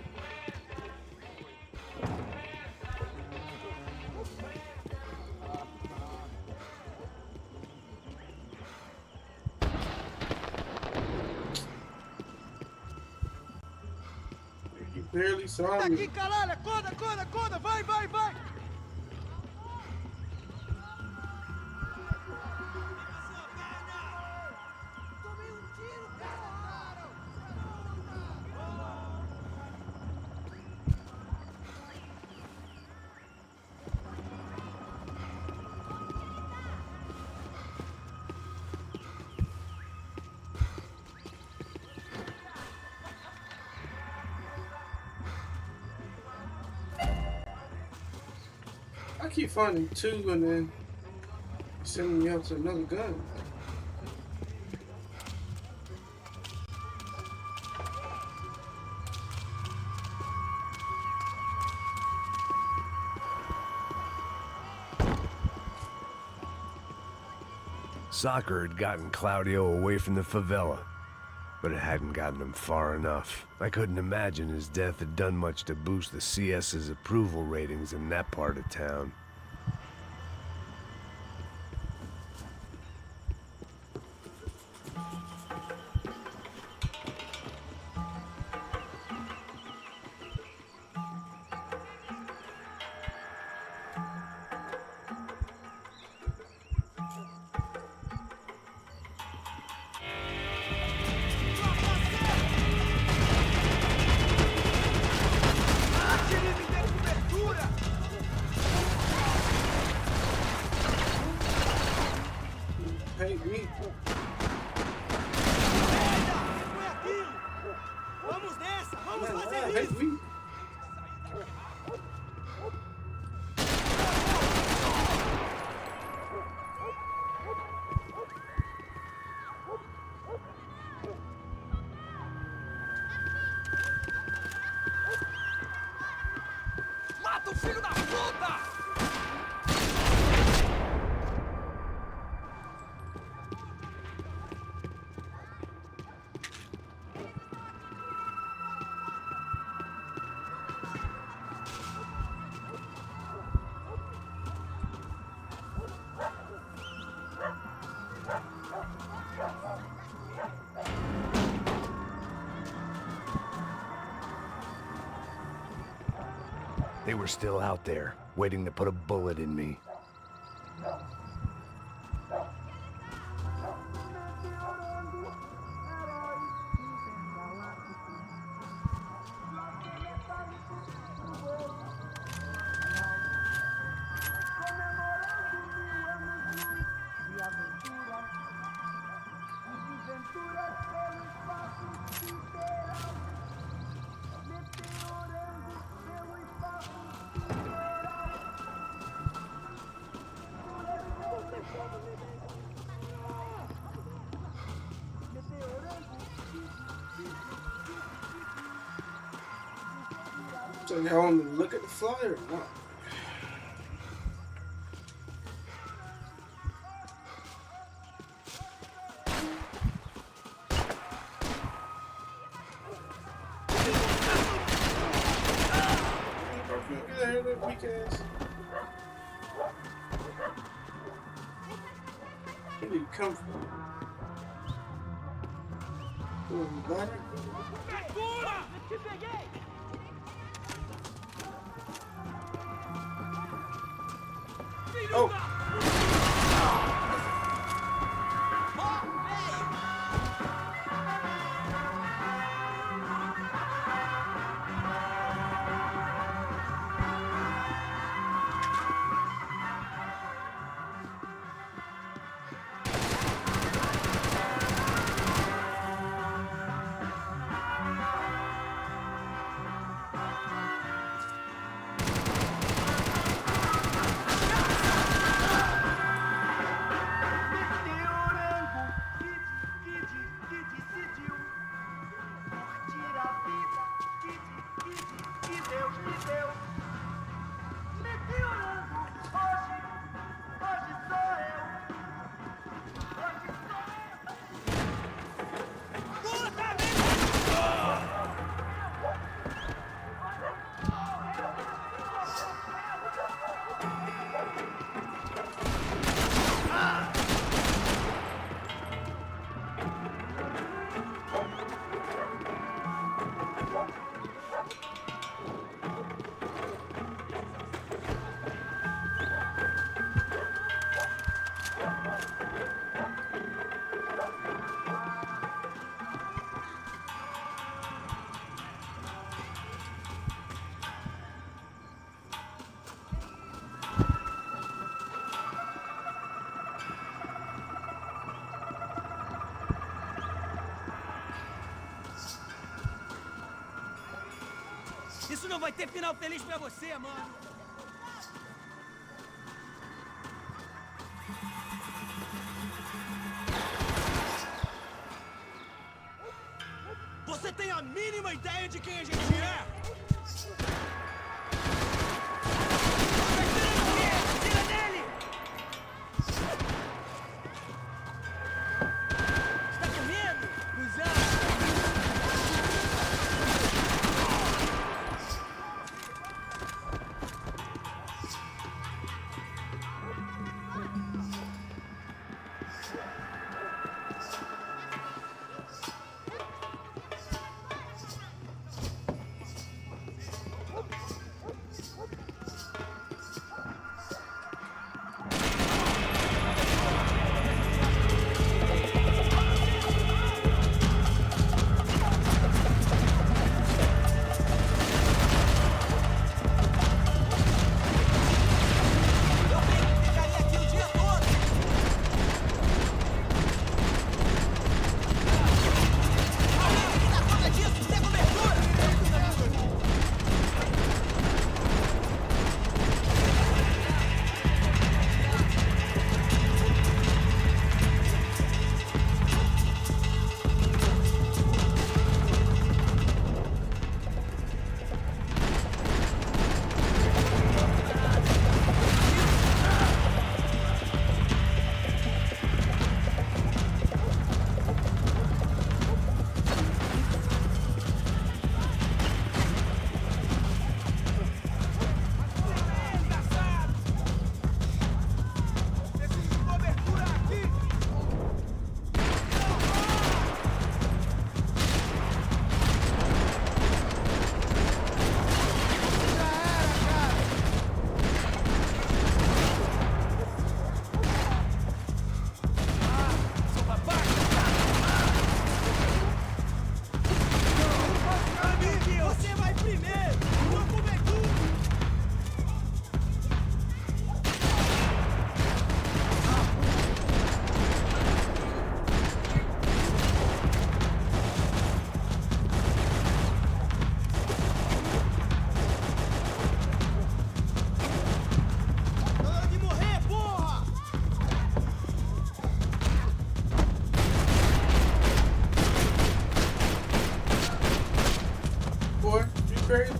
Barely saw Tá me. aqui, caralho! Acorda, acorda, acorda! Vai, vai, vai! I keep finding 2 and then sending me out to another gun. Soccer had gotten Claudio away from the favela, but it hadn't gotten him far enough. I couldn't imagine his death had done much to boost the CS's approval ratings in that part of town. Hey, me. Vamos nessa! Vamos Hey, fazer isso! me. Mata o filho da puta! They were still out there, waiting to put a bullet in me. So y'all want me to look at the flyer or not? Get out of here, that weak ass. You need comfort. Ladder? Oh! Isso não vai ter final feliz pra você, mano. Você tem a mínima ideia de quem a gente é? Tira dele! Tá com medo? Cusão! Crazy.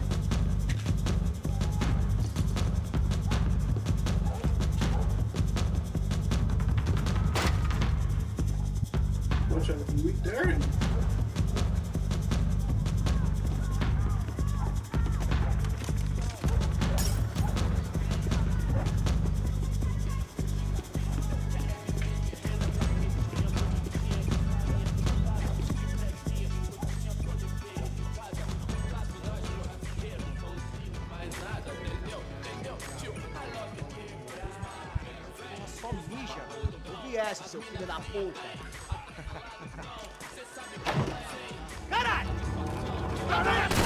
I'm trying to be weak there. Só mija. Ouvi essa, seu filho da puta. Caralho! Caralho!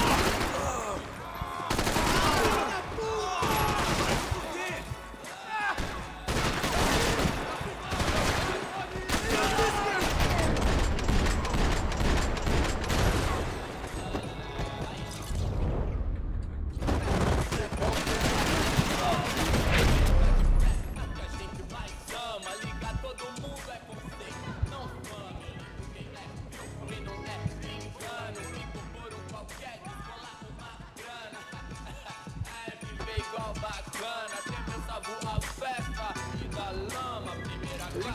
Quem não é me engano, fico por um qualquer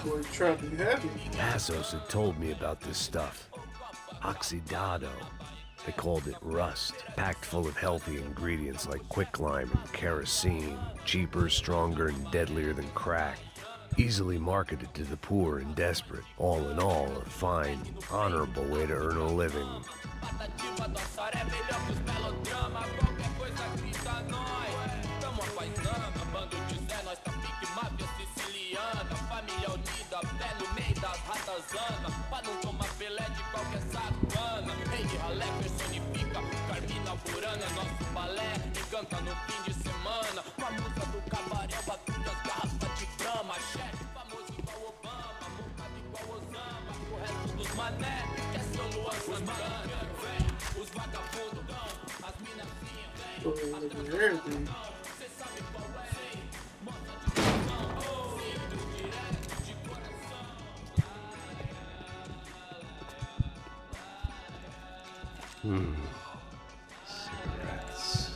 boy trapping heavy. Passos had told me about this stuff. Oxidado. They called it rust, packed full of healthy ingredients like quicklime and kerosene, cheaper, stronger, and deadlier than crack. Easily marketed to the poor and desperate. All in all, a fine, honorable way to earn a living. Everything. Cigarettes.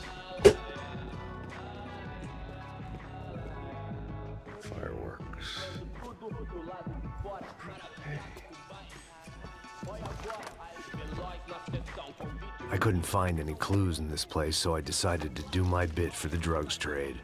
Fireworks. I couldn't find any clues in this place, so I decided to do my bit for the drugs trade.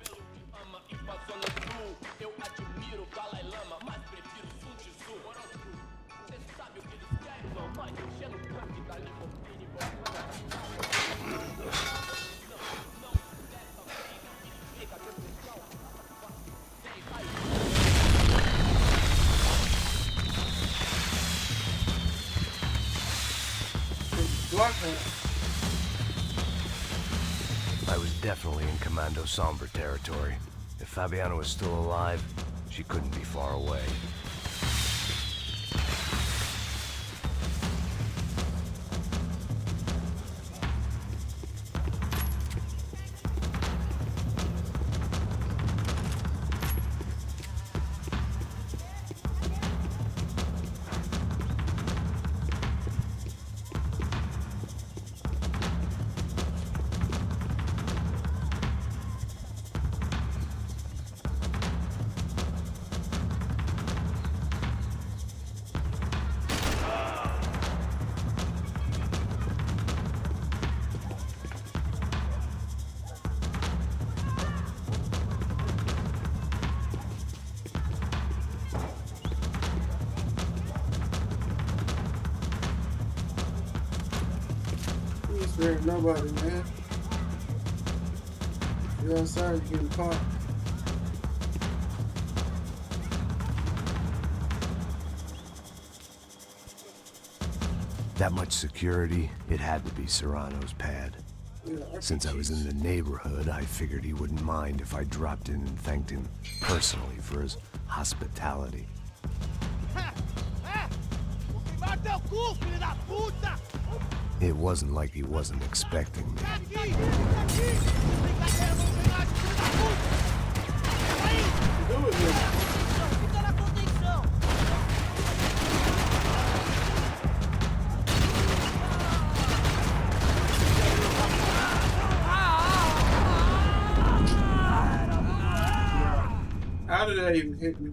I was definitely in Commando Sombra territory. If Fabiana was still alive, she couldn't be far away. There ain't nobody, man. You're outside, you're getting caught. That much security, it had to be Serrano's pad. Yeah, Since I was in the neighborhood, I figured he wouldn't mind if I dropped in and thanked him personally for his hospitality. It wasn't like he wasn't expecting me. How did that even hit me?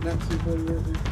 Not too bad right there.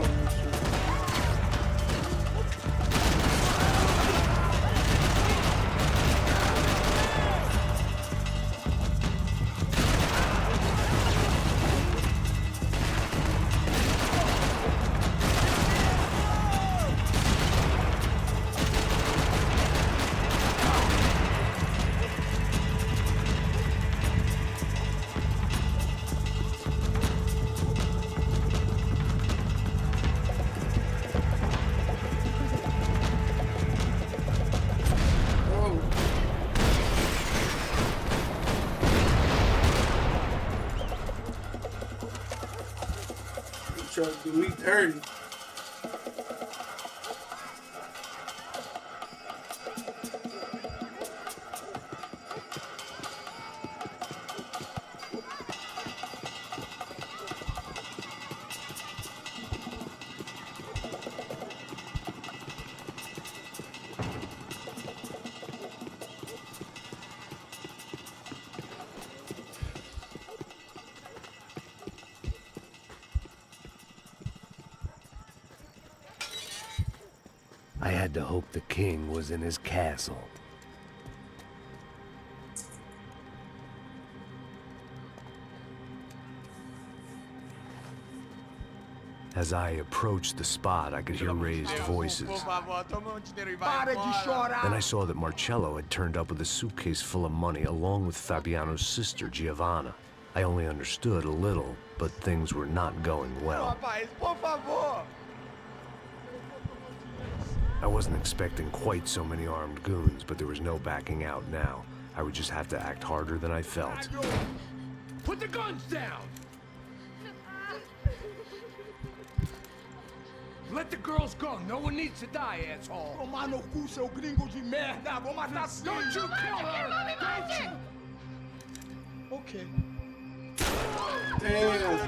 control this shit. Trying to do me dirty. I had to hope the king was in his castle. As I approached the spot, I could hear raised voices. Then I saw that Marcello had turned up with a suitcase full of money along with Fabiano's sister, Giovanna. I only understood a little, but things were not going well. I wasn't expecting quite so many armed goons, but there was no backing out now. I would just have to act harder than I felt. Put the guns down! Let the girls go. No one needs to die, asshole. Tomar no cu, seu gringo de merda. Vou matar sim. Don't you kill her! Don't you? Okay. Damn.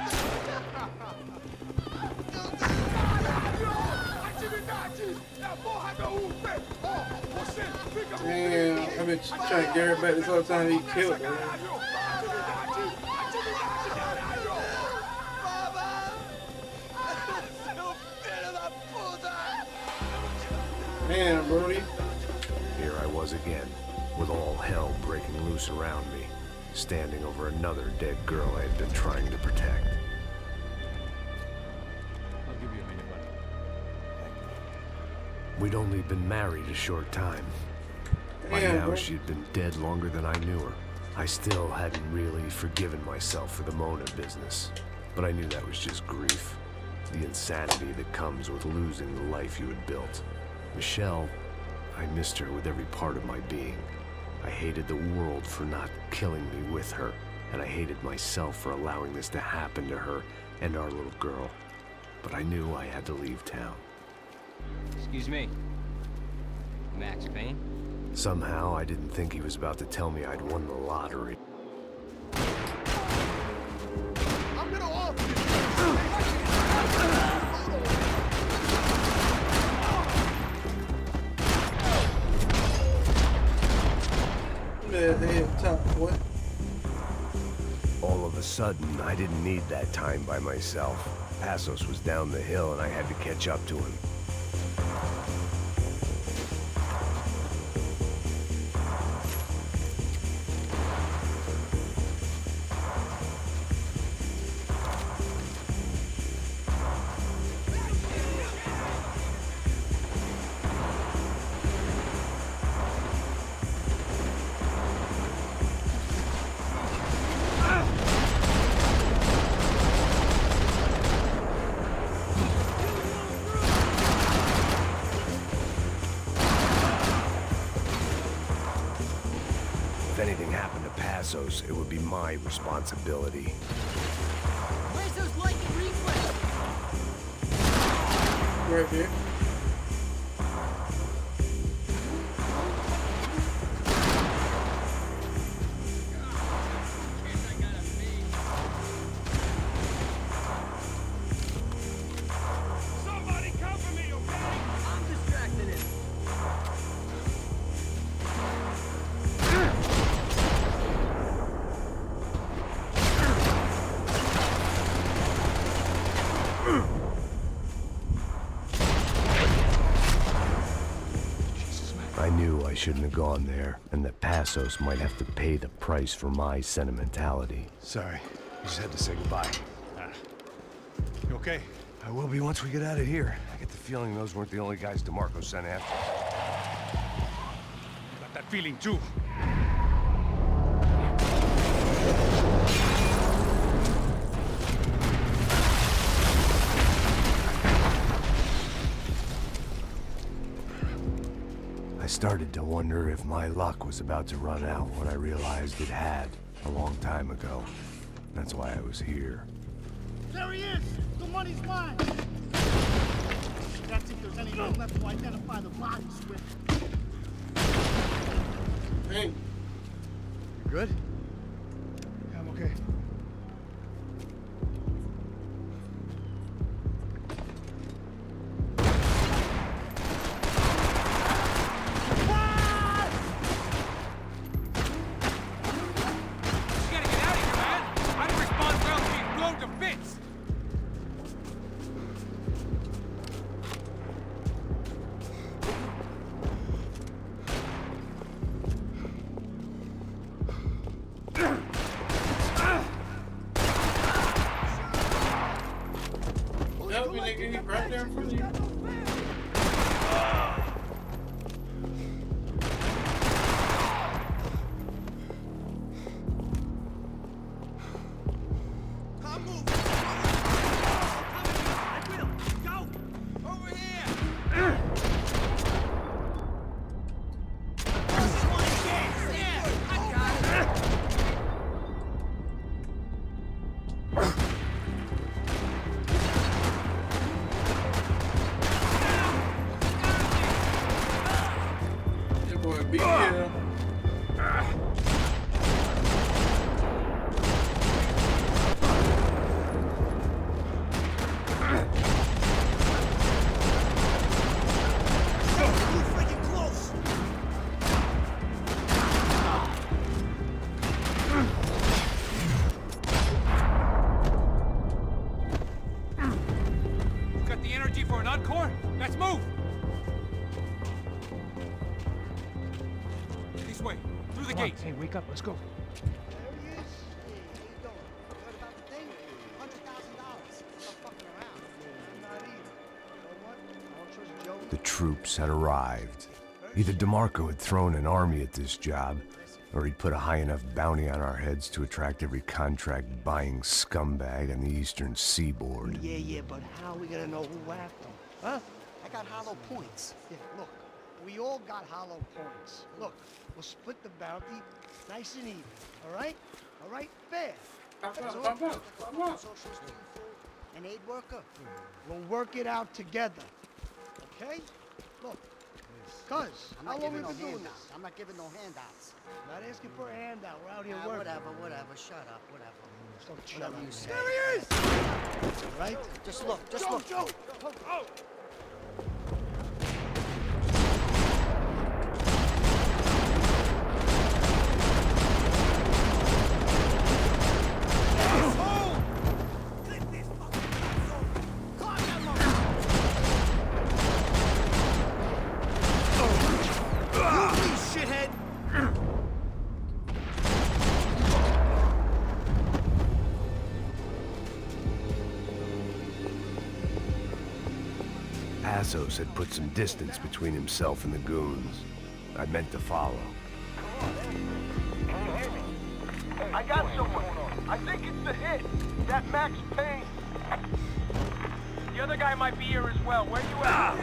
Damn, I've been trying to get her back this whole time he killed her. Damn, Brody. Here I was again, with all hell breaking loose around me, standing over another dead girl I had been trying to protect. I'll give you a minute, buddy. We'd only been married a short time. By now, she'd been dead longer than I knew her. I still hadn't really forgiven myself for the Mona business, but I knew that was just grief. The insanity that comes with losing the life you had built. Michelle, I missed her with every part of my being. I hated the world for not killing me with her, and I hated myself for allowing this to happen to her and our little girl. But I knew I had to leave town. Excuse me. Max Payne? Somehow, I didn't think he was about to tell me I'd won the lottery. I'm gonna off you. All of a sudden, I didn't need that time by myself. Passos was down the hill and I had to catch up to him. If anything happened to Passos, it would be my responsibility. Where's those lightning reflexes? Right here. Somebody cover me, okay? I'm distracting him. shouldn't have gone there, and that Passos might have to pay the price for my sentimentality. Sorry, I just had to say goodbye. You okay? I will be once we get out of here. I get the feeling those weren't the only guys DeMarco sent after. Got that feeling too. I started to wonder if my luck was about to run out when I realized it had a long time ago. That's why I was here. There he is! The money's mine! That's if there's anything left to identify the bodies with. Hey. You good? Yeah, I'm okay. Help me, nigga. He right there in front of you. Hey, wake up, let's go. There he is. Hey, how you doing? You heard about the thing? $100,000. I'm not fucking around. I'm not either. You know what? I don't trust Joe. The troops had arrived. Either DeMarco had thrown an army at this job, or he'd put a high enough bounty on our heads to attract every contract-buying scumbag on the eastern seaboard. Yeah, but how are we gonna know who whacked him? Huh? I got hollow points. Yeah, look. We all got hollow points. Look, we'll split the bounty nice and even. All right? All right? Fair. An aid worker. We'll work it out together. Okay? Look. Cuz, how long we been doing this? I'm not giving no handouts. Not asking for a handout. We're out here working. Whatever. Shut up, whatever. Don't shut up. You say. There he is! All right? Just look, Joe! Oh! Passos had put some distance between himself and the goons. I meant to follow. I got someone. I think it's the hit. That Max Payne. The other guy might be here as well. Where you at?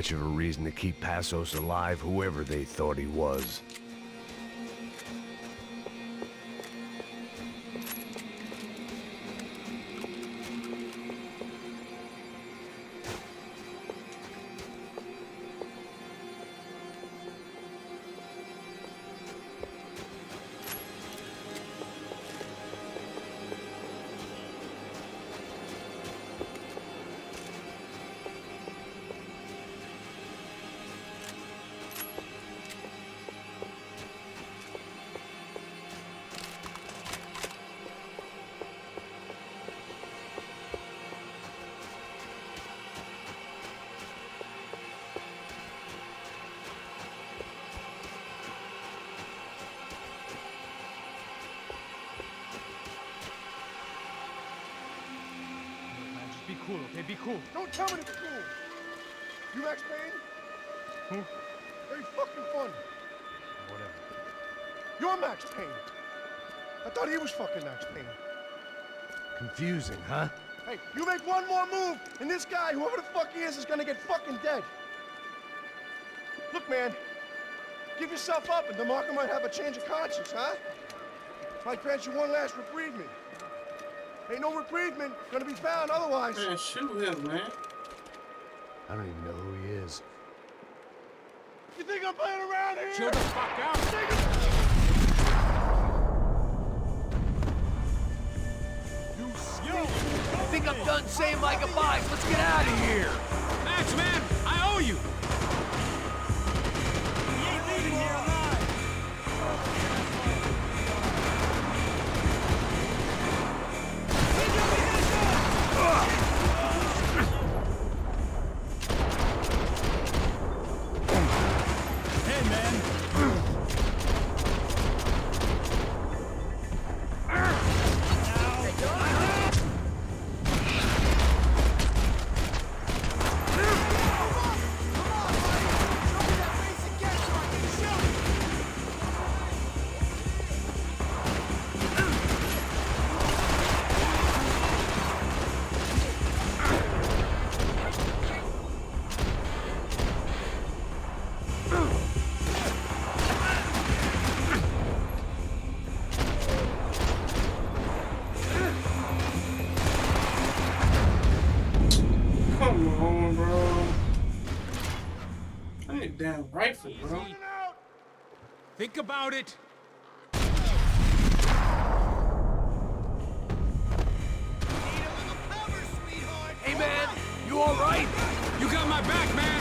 much of a reason to keep Passos alive, whoever they thought he was. Be cool, okay? Be cool. Don't tell me to be cool. You Max Payne? Who? Very fucking funny. Whatever. You're Max Payne. I thought he was fucking Max Payne. Confusing, huh? Hey, you make one more move, and this guy, whoever the fuck he is gonna get fucking dead. Look, man, give yourself up, and DeMarco might have a change of conscience, huh? Might grant you one last reprievement. Ain't no reprievement gonna be found otherwise. Man, shoot him, man. I don't even know who he is. You think I'm playing around here? Chill the fuck out. I think I'm done saying my goodbyes. Let's get out of here. Max, man, I owe you. You ain't leaving here alive. Hey, man. Come on, bro. I need a damn rifle, bro. Think about it. Hey, man, you all right? You got my back, man.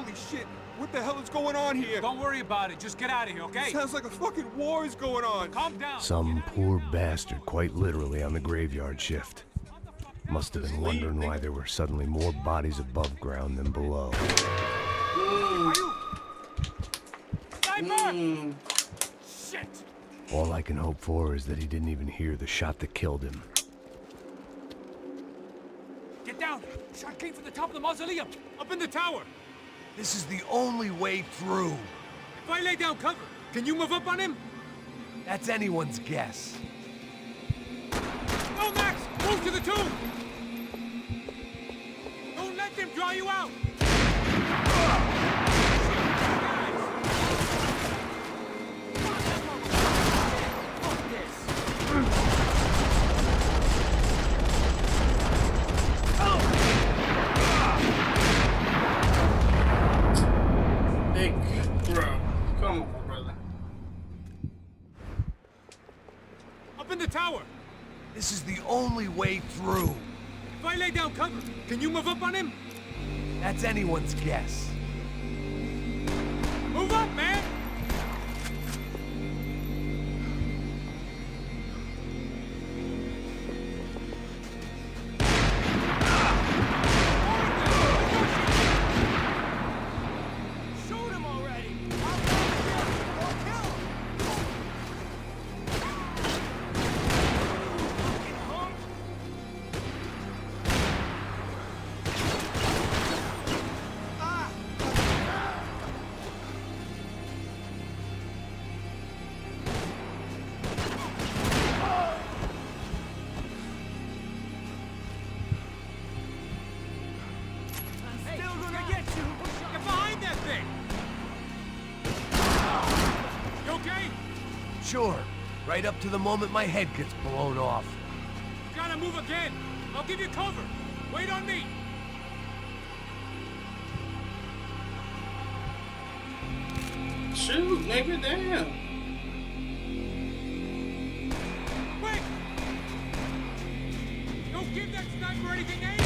Holy shit! What the hell is going on here? Don't worry about it. Just get out of here, okay? Sounds like a fucking war is going on. Calm down. Some poor bastard, quite literally, on the graveyard shift. Must have been wondering why there were suddenly more bodies above ground than below. Sniper! Shit! All I can hope for is that he didn't even hear the shot that killed him. Get down! Shot came from the top of the mausoleum! Up in the tower! This is the only way through. If I lay down cover, can you move up on him? That's anyone's guess. Go, Max! Move to the tomb! Don't let them draw you out! This is the only way through. If I lay down cover, can you move up on him? That's anyone's guess. Move up, man! Shoot him already! Sure. Right up to the moment my head gets blown off. You gotta move again. I'll give you cover. Wait on me. Shoot, nigga, damn. Quick! Don't give that sniper anything aimed.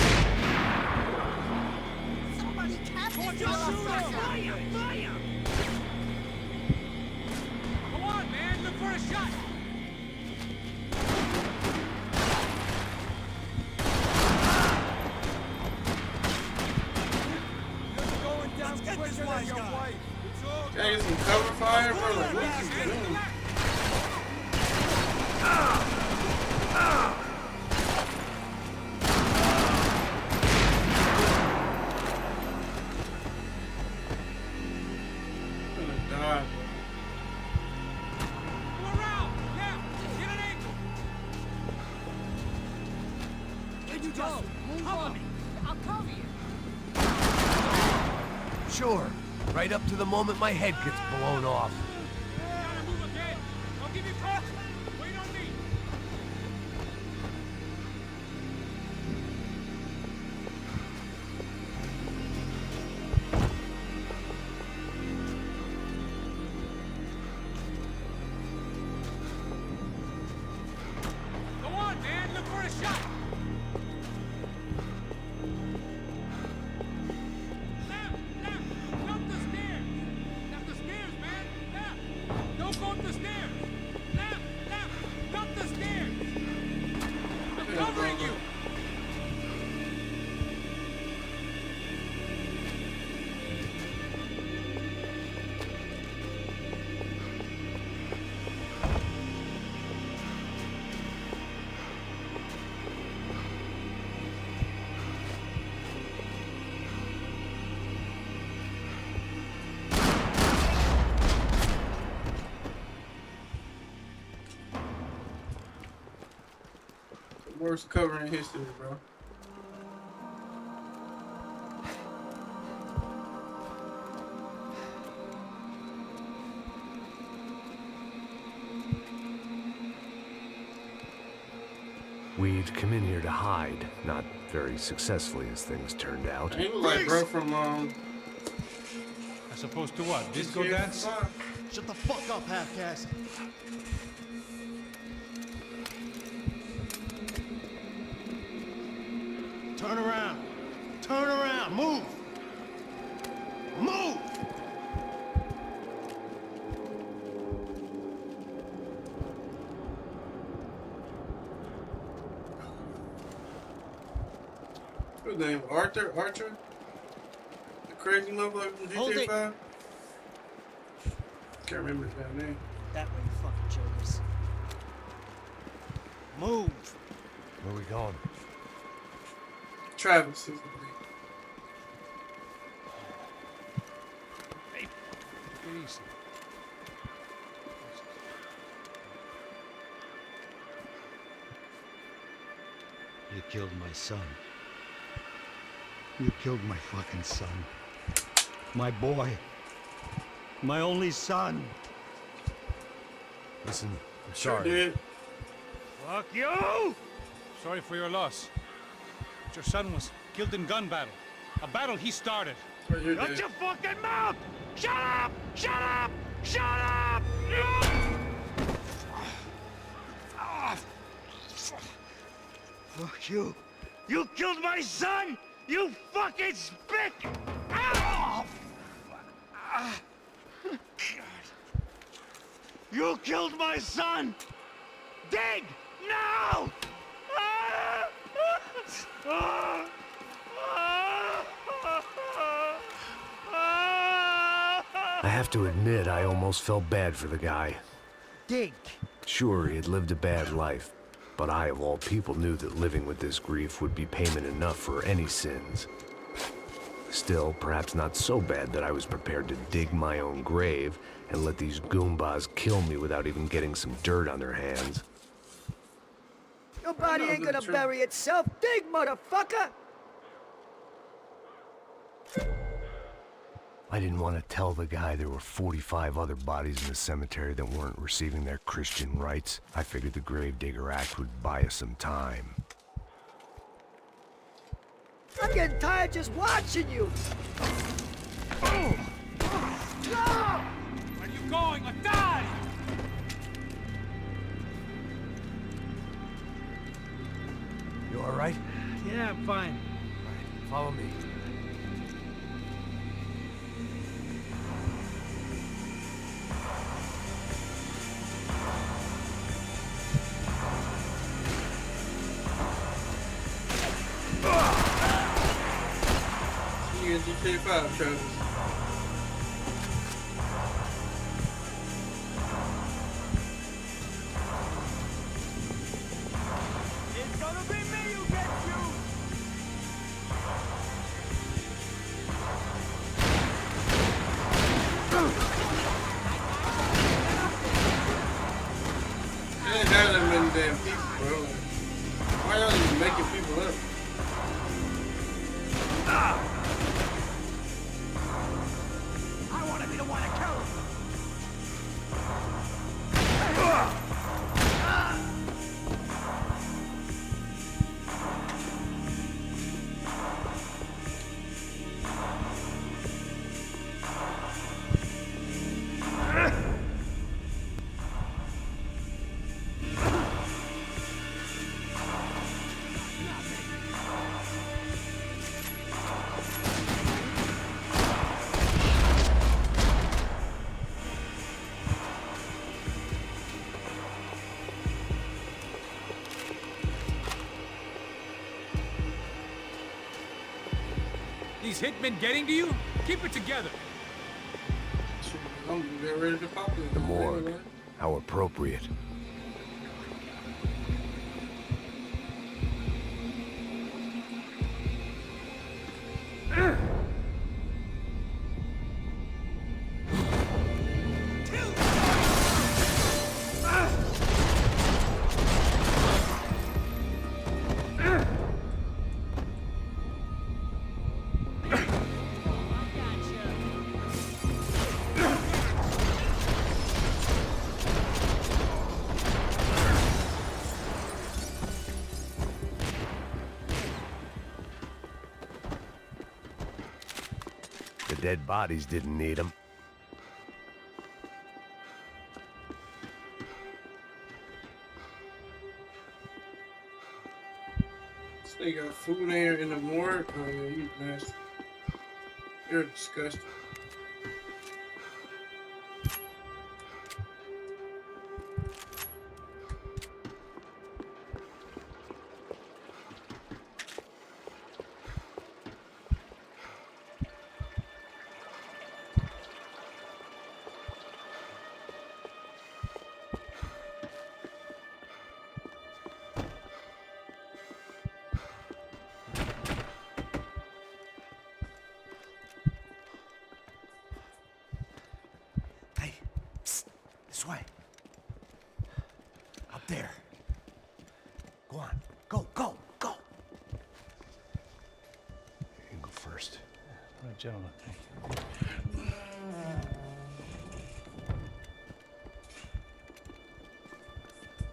Somebody capture Watch your shooter! Fire! Fire! Come on, man! Look for a shot! You're going down quicker than your wife. Can I get some cover fire, bro? Like, what is he doing? I'm gonna die. Go around! Yeah! Get an angle! Where'd you go? Cover me. I'll cover you. Sure. Right up to the moment my head gets blown off. Gotta move again! I'll give you cover! Wait on me! Go on, man! Look for a shot! Left! Up the stairs! Left the stairs, man! Left! Don't go up the stairs! Left! Up the stairs! I'm covering you! Worst cover in history, bro. We'd come in here to hide, not very successfully as things turned out. He was like, bro, from As opposed to what? Disco dance? Shut the fuck up, half-caste. Turn around. Turn around. Move. Move! What's his name? Archer? The crazy motherfucker from GTA 5? Can't remember his damn name. That way, you fucking jokers. Move! Where we going? Travis is the name. Hey, take it easy. You killed my son. You killed my fucking son. My boy. My only son. Listen, I'm Sure sorry. did. Fuck you! Sorry for your loss. But your son was killed in gun battle. A battle he started. Shut your fucking mouth! Shut up! Shut up! Shut up! Fuck you. You killed my son! You fucking spick! Ow! You killed my son! Dig! Now! I have to admit, I almost felt bad for the guy. Dig! Sure, he had lived a bad life, but I, of all people, knew that living with this grief would be payment enough for any sins. Still, perhaps not so bad that I was prepared to dig my own grave and let these Goombas kill me without even getting some dirt on their hands. Your body ain't gonna bury itself. Dig, motherfucker! I didn't want to tell the guy there were 45 other bodies in the cemetery that weren't receiving their Christian rites. I figured the Gravedigger Act would buy us some time. I'm getting tired just watching you. Where are you going? Or die! You all right? Yeah, I'm fine. All right, follow me. You in GTA 5, Travis. It's gonna be me who gets you! It ain't that many damn people, bro. Why y'all even making people up? I wanna be the one to kill him! These hitmen getting to you? Keep it together. I'm getting ready to pop it. The morgue. How appropriate. The dead bodies didn't need them. So you got food in here in the morgue? Oh yeah, you nasty. You're disgusting. Go on. Go, go, go. You can go first. All right, gentlemen.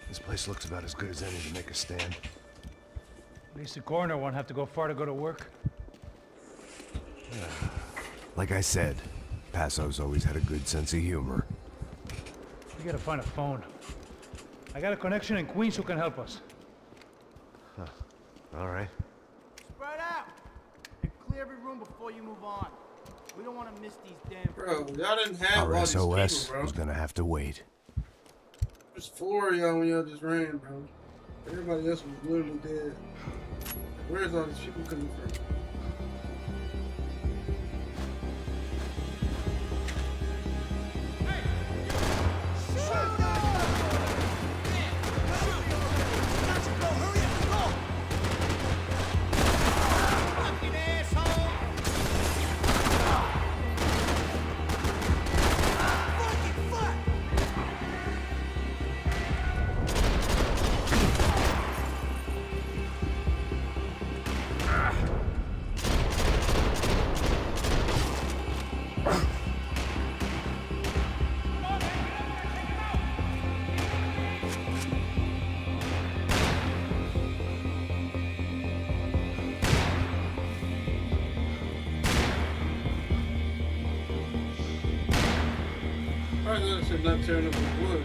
This place looks about as good as any to make a stand. At least the coroner won't have to go far to go to work. Like I said, Passo's always had a good sense of humor. We gotta find a phone. I got a connection in Queens who can help us. Huh. All right. Spread out and clear every room before you move on. We don't want to miss these damn. Bro, y'all didn't have all Our these SOS people, bro. was gonna have to wait. There's 4 of y'all when y'all just ran, bro. Everybody else was literally dead. Where's all these people coming from? Probably should not tearing up the wood.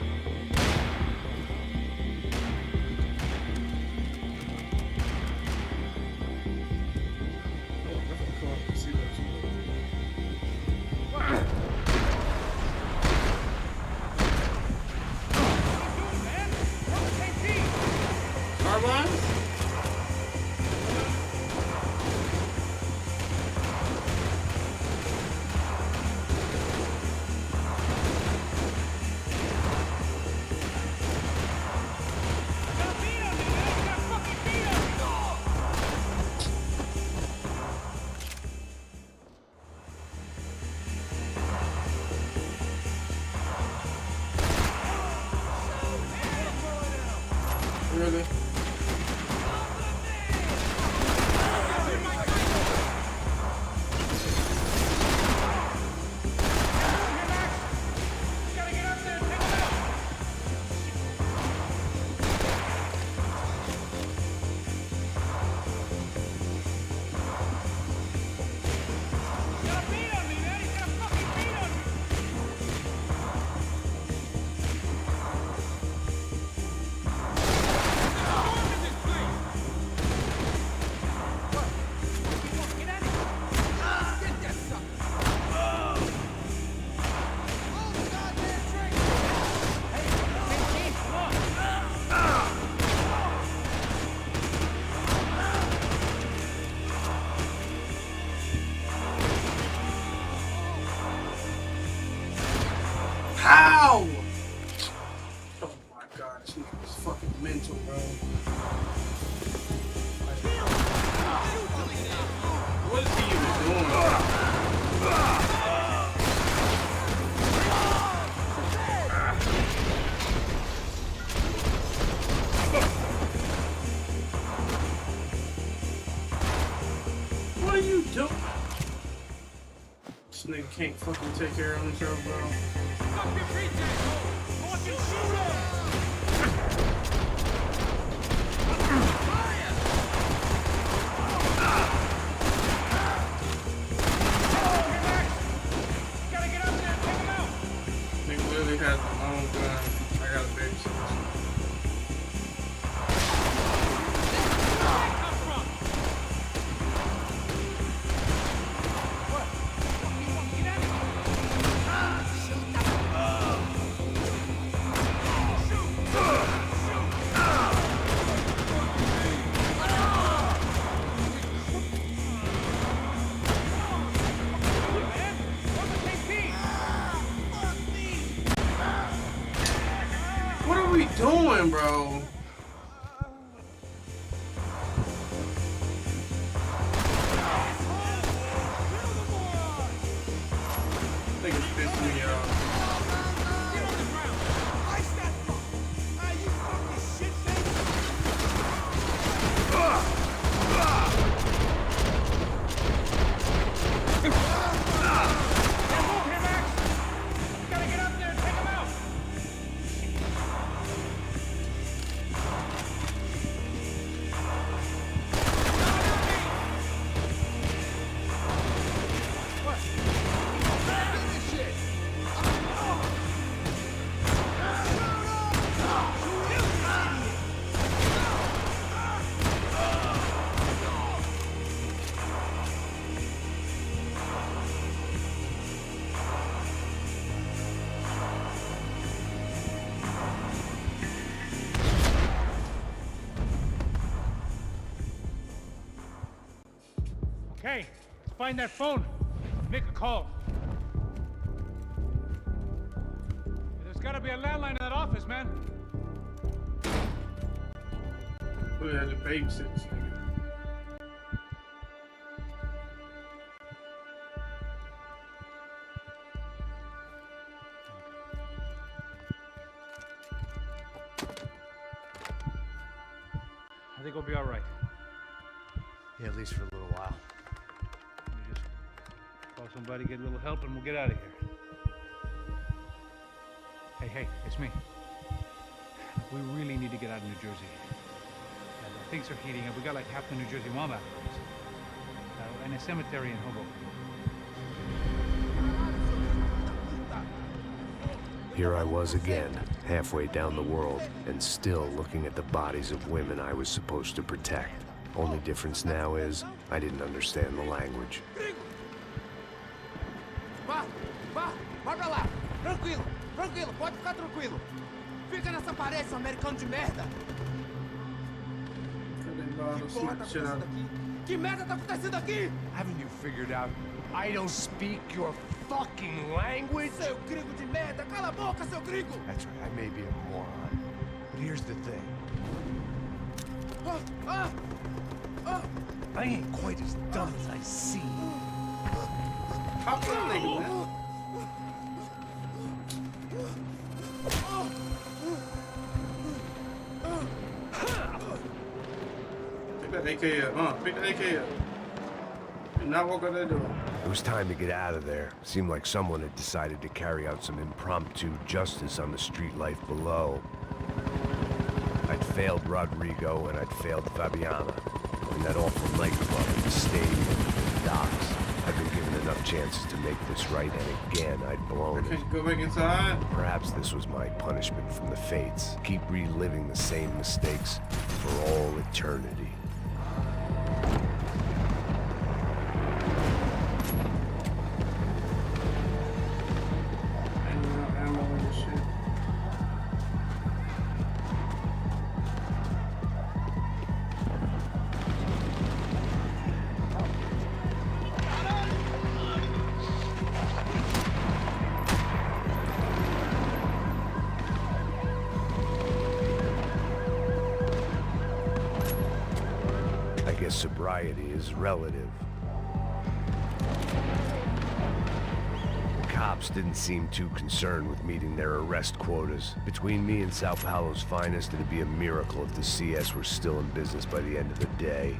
Really? How? Oh my god, this nigga is fucking mental, bro. What is he even doing? What are you doing? This nigga can't fucking take care of himself, bro. Nigga literally has his own gun. I got a babysit. What are we doing, bro? Niggas pissing me off. Okay, find that phone. Make a call. There's gotta be a landline in that office, man. Who had to babysit this nigga? I think we'll be all right. Yeah, at least for a little while. Let me just call somebody, get a little help, and we'll get out of here. Hey, it's me. We really need to get out of New Jersey. Things are heating up. We got like half the New Jersey wombat and a cemetery in Hoboken. Here I was again, halfway down the world, and still looking at the bodies of women I was supposed to protect. Only difference now is, I didn't understand the language. Vai pra lá. Tranquilo, pode ficar tranquilo. Fica nessa parede, seu americano de merda. Que porra tá acontecendo aqui? Que merda tá acontecendo aqui? Haven't you figured out I don't speak your fucking language? Seu gringo de merda! Cala a boca, seu gringo! That's right, I may be a moron, but here's the thing. I ain't quite as dumb as I seem. How can they do that? Pick that AK up, pick that AK up. Do not walk out that door. It was time to get out of there. Seemed like someone had decided to carry out some impromptu justice on the street life below. I'd failed Rodrigo and I'd failed Fabiana. In that awful nightclub, the stadium, the docks. I'd been given enough chances to make this right, and again, I'd blown it. Go back inside. Perhaps this was my punishment from the fates. Keep reliving the same mistakes for all eternity. Sobriety is relative. The cops didn't seem too concerned with meeting their arrest quotas. Between me and Sao Paulo's finest, it'd be a miracle if the CS were still in business by the end of the day.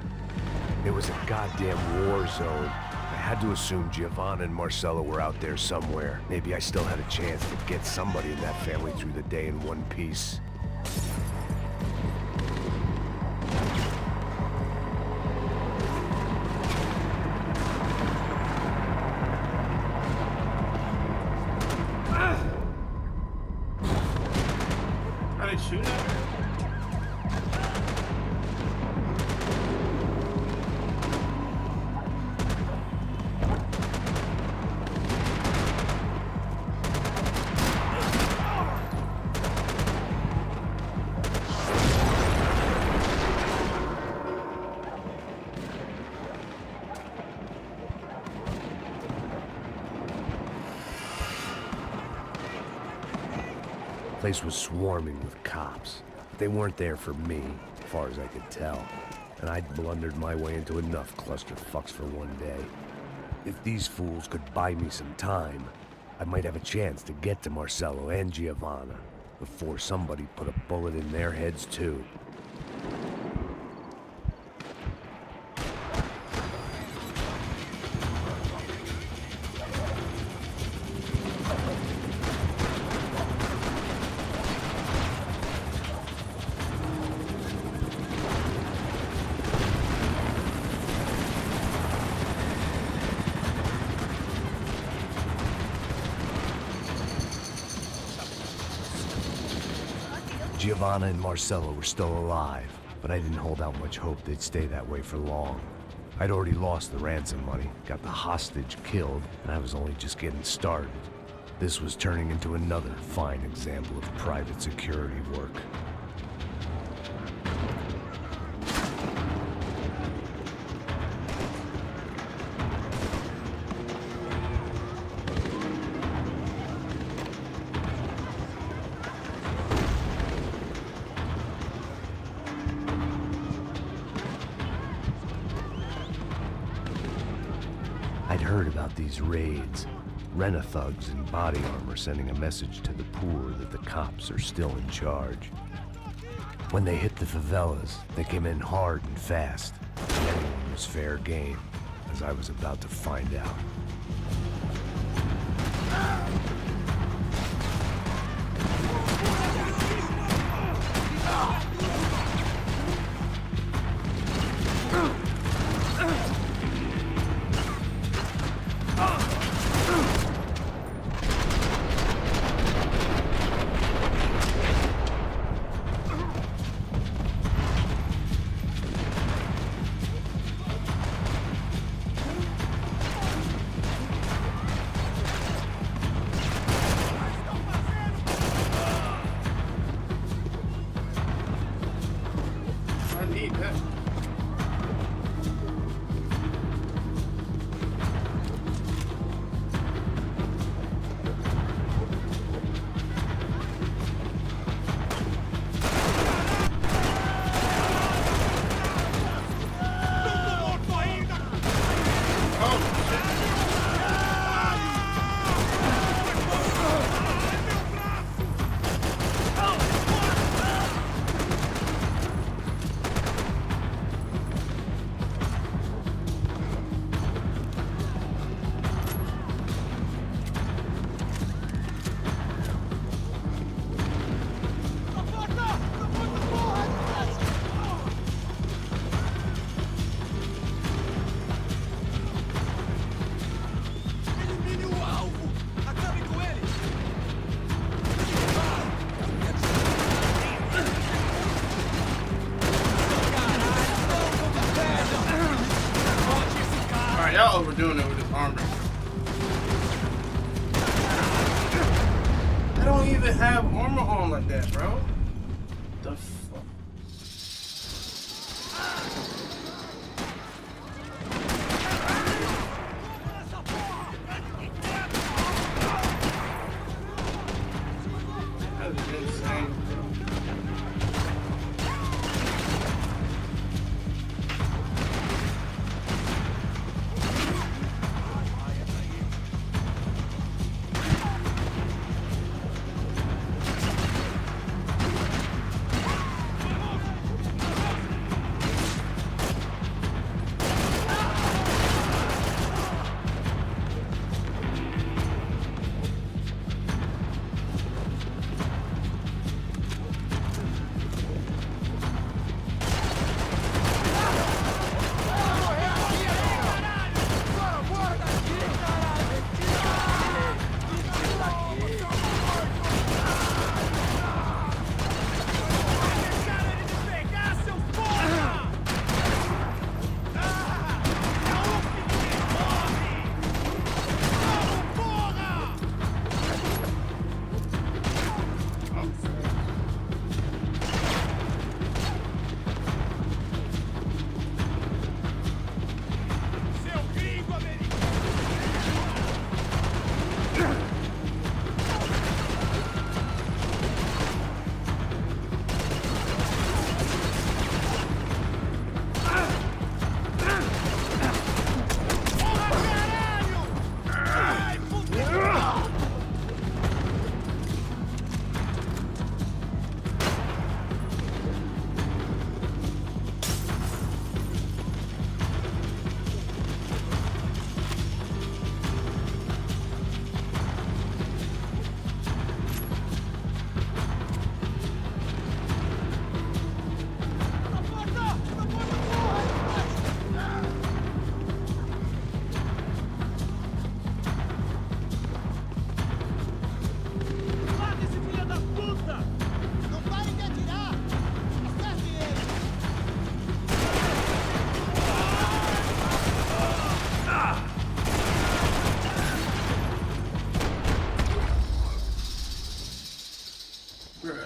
It was a goddamn war zone. I had to assume Giovanna and Marcelo were out there somewhere. Maybe I still had a chance to get somebody in that family through the day in one piece. The place was swarming with cops. They weren't there for me, as far as I could tell. And I'd blundered my way into enough clusterfucks for one day. If these fools could buy me some time, I might have a chance to get to Marcelo and Giovanna before somebody put a bullet in their heads too. Giovanna and Marcelo were still alive, but I didn't hold out much hope they'd stay that way for long. I'd already lost the ransom money, got the hostage killed, and I was only just getting started. This was turning into another fine example of private security work. heard about these raids. Rent-a-thugs in body armor sending a message to the poor that the cops are still in charge. When they hit the favelas, they came in hard and fast. Anyone was fair game, as I was about to find out. Y'all overdoing it with this armor. I don't even have armor on like that, bro. The fuck? That is insane, bro.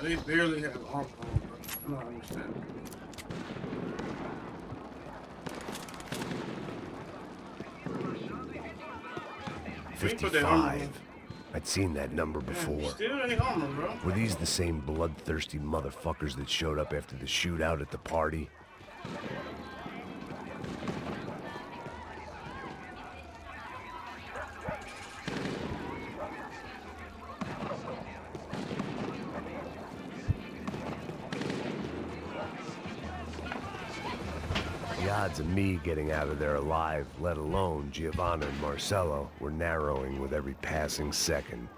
They barely have armor on, bro. I don't understand. $55. I'd seen that number before. Still ain't armor, bro. Were these the same bloodthirsty motherfuckers that showed up after the shootout at the party? The odds of me getting out of there alive, let alone Giovanna and Marcello, were narrowing with every passing second.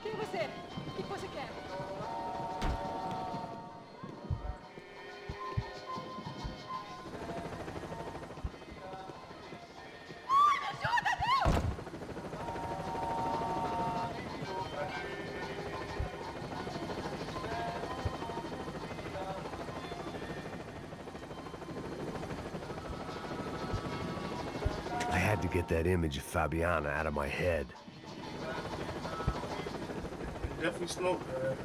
Quem é você? O que você quer? I had to get that image of Fabiana out of my head. Definitely smoked that.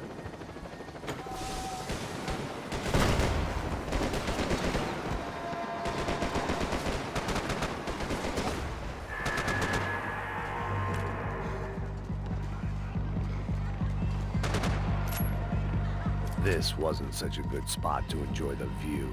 This wasn't such a good spot to enjoy the view.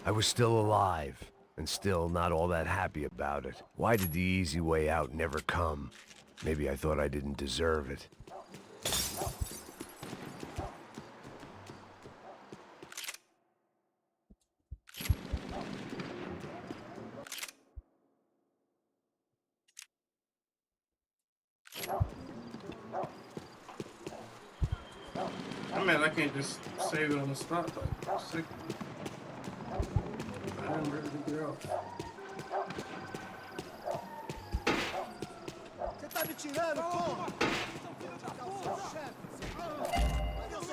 I was still alive, and still not all that happy about it. Why did the easy way out never come? Maybe I thought I didn't deserve it. I mean, I can't just save it on the spot. Like, sick. I'm ready to get out. Você tá me tirando, porra?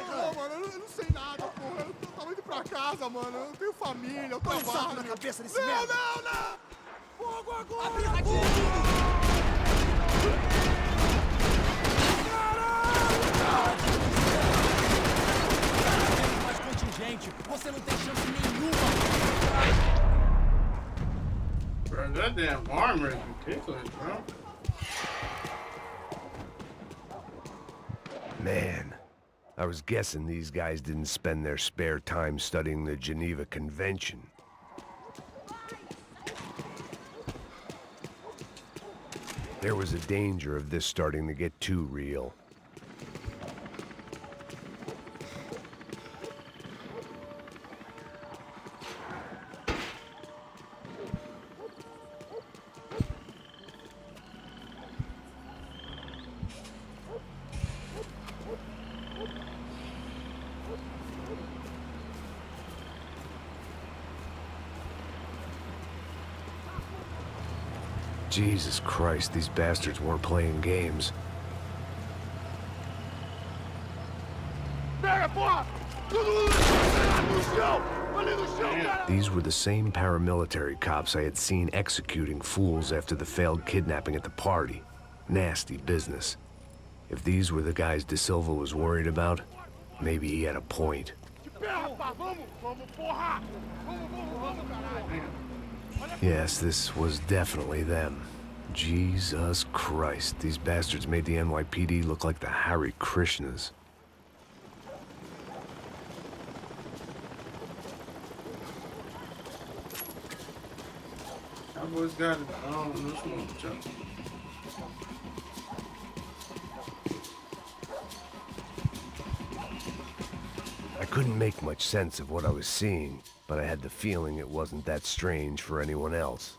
Não, mano, eu não sei nada, porra. Eu tava indo pra casa, mano. Eu tenho família, eu trabalho. Põe um saco na cabeça desse merda. Não! Fogo agora! Abre a Contingente, você não tem chance nenhuma. Bro, that damn armor is ridiculous, bro. Man, I was guessing these guys didn't spend their spare time studying the Geneva Convention. There was a danger of this starting to get too real. Jesus Christ, these bastards weren't playing games. These were the same paramilitary cops I had seen executing fools after the failed kidnapping at the party. Nasty business. If these were the guys De Silva was worried about, maybe he had a point. Yes, this was definitely them. Jesus Christ, these bastards made the NYPD look like the Hare Krishnas. Cowboys got it. I don't know what's wrong with y'all. I couldn't make much sense of what I was seeing, but I had the feeling it wasn't that strange for anyone else.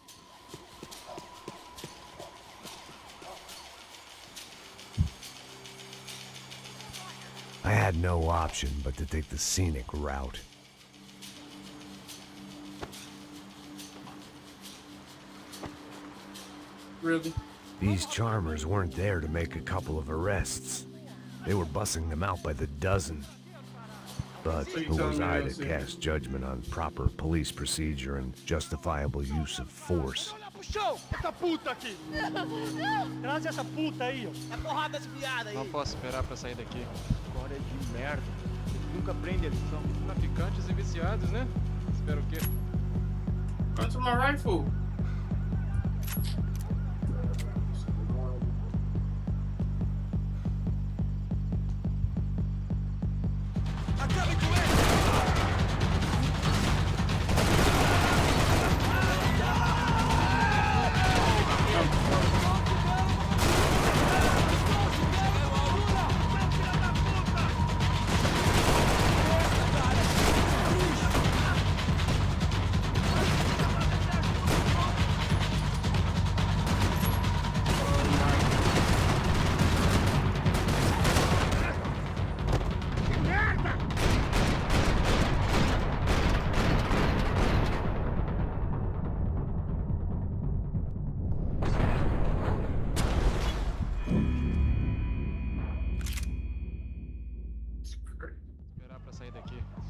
I had no option but to take the scenic route. Really? These charmers weren't there to make a couple of arrests. They were bussing them out by the dozen. But who was I to cast judgment on proper police procedure and justifiable use of force? Essa puta aqui! Traz essa puta aí, ó. É porrada das piadas aí. Não posso esperar pra sair daqui. História de merda. Eles nunca aprendem a lição. Traficantes e viciados, né? Espero o quê? Go to my rifle.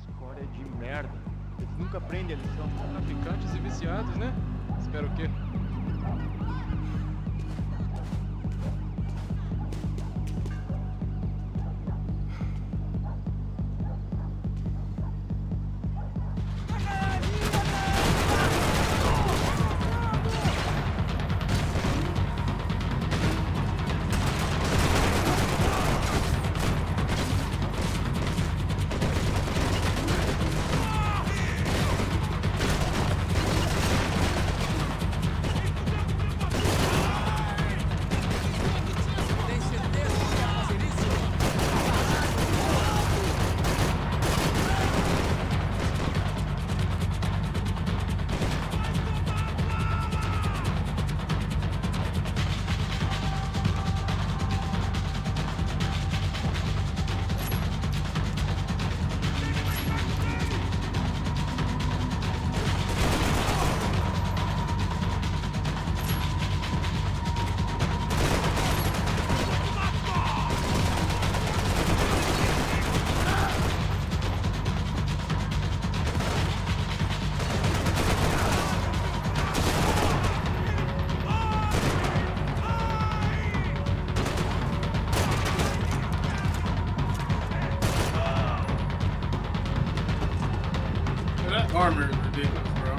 História de merda. Eles nunca aprendem a lição. Traficantes e viciados, né? Espero o quê? Armor is ridiculous, bro.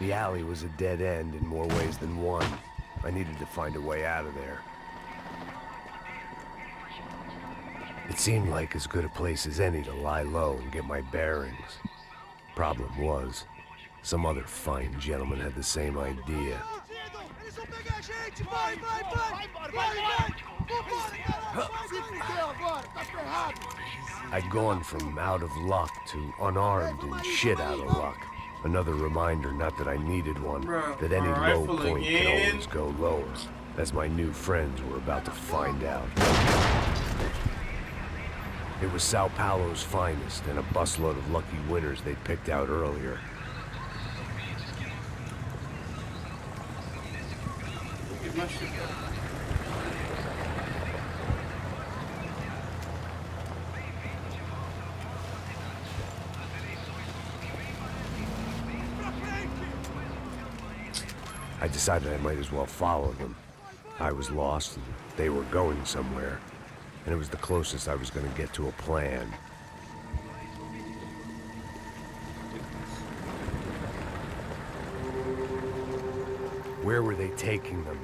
The alley was a dead end in more ways than one. I needed to find a way out of there. It seemed like as good a place as any to lie low and get my bearings. Problem was, some other fine gentleman had the same idea. I'd gone from out of luck to unarmed and shit out of luck. Another reminder, not that I needed one, that any low point can always go lower, as my new friends were about to find out. It was Sao Paulo's finest, and a busload of lucky winners they'd picked out earlier. Get my shit back. I decided I might as well follow them. I was lost, and they were going somewhere, and it was the closest I was going to get to a plan. Where were they taking them?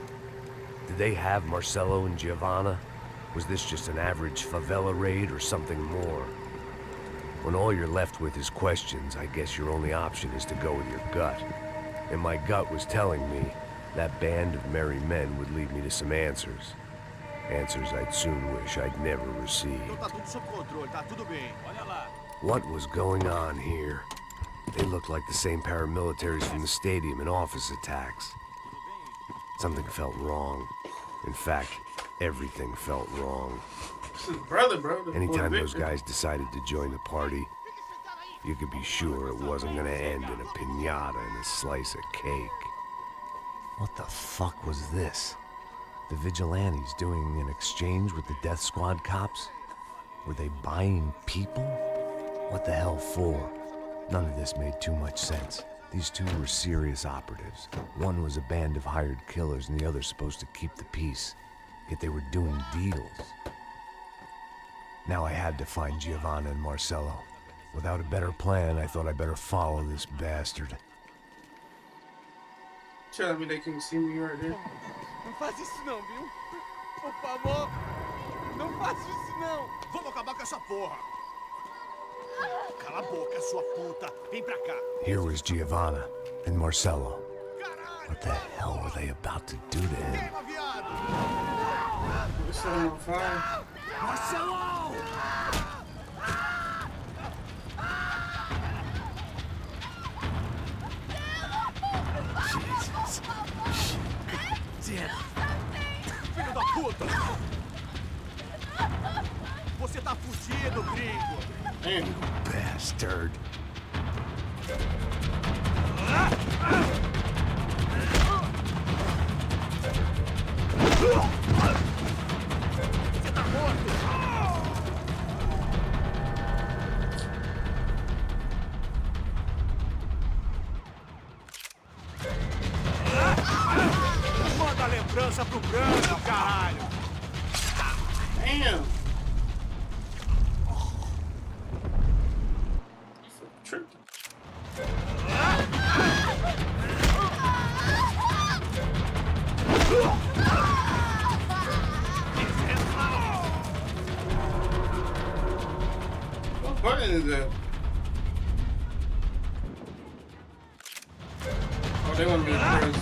Did they have Marcelo and Giovanna? Was this just an average favela raid or something more? When all you're left with is questions, I guess your only option is to go with your gut. And my gut was telling me that band of merry men would lead me to some answers. Answers I'd soon wish I'd never received. What was going on here? They looked like the same paramilitaries from the stadium in office attacks. Something felt wrong. In fact, everything felt wrong. This is brother, bro. Anytime those guys decided to join the party, you could be sure it wasn't gonna end in a piñata and a slice of cake. What the fuck was this? The vigilantes doing an exchange with the death squad cops? Were they buying people? What the hell for? None of this made too much sense. These two were serious operatives. One was a band of hired killers and the other supposed to keep the peace. Yet they were doing deals. Now I had to find Giovanna and Marcelo. Without a better plan, I thought I better follow this bastard. Tell me they can see me right there. Não faz isso não, viu? Por favor. Não faz isso não. Vamos acabar com essa porra. Cala a boca, sua puta. Vem pra cá. Here was Giovanna and Marcelo. What the hell were they about to do to him? Marcelo! Jesus. Damn. Filho da puta! Você tá fugido, gringo! Bastard. Você tá morto! Manda a lembrança pro branco, caralho! Damn! Tripped. What button is that? Oh, they want me to press.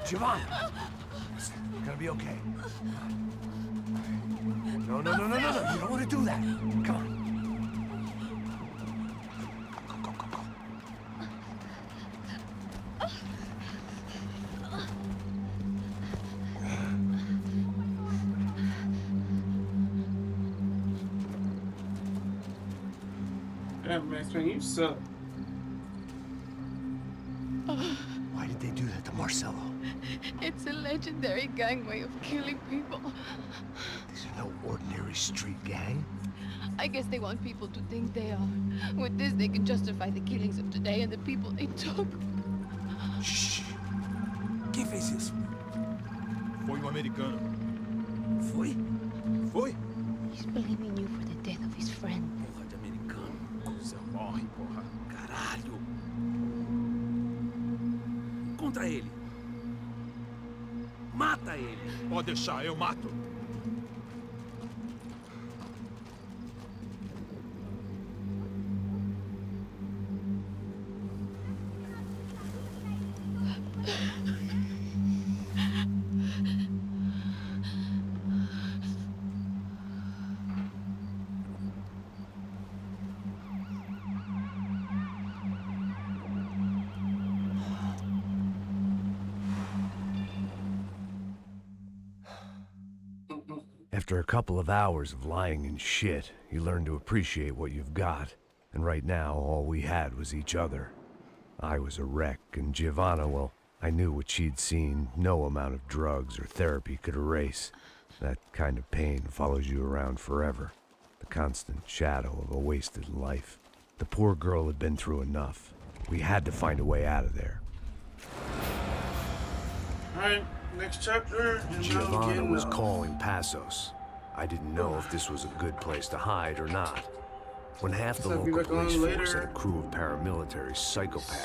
Giovanna! You're gonna be okay. No. You don't want to do that. Come on. Go. Damn, Max, man, you suck. Why did they do that to Marcelo? It's a legendary gang way of killing people. These are no ordinary street gang. I guess they want people to think they are. With this, they can justify the killings of today and the people they took. Shh. Quem fez isso? Foi um americano. Foi? Foi? He's blaming you for the death of his friend. Porra de americano. Você morre, porra. Caralho. Contra ele. Mata ele. Pode deixar, eu mato. After a couple of hours of lying in shit, you learn to appreciate what you've got. And right now, all we had was each other. I was a wreck, and Giovanna, well, I knew what she'd seen no amount of drugs or therapy could erase. That kind of pain follows you around forever. The constant shadow of a wasted life. The poor girl had been through enough. We had to find a way out of there. Alright, next chapter. Giovanna was calling Passos. I didn't know if this was a good place to hide or not. When half the local police force had a crew of paramilitary psychopaths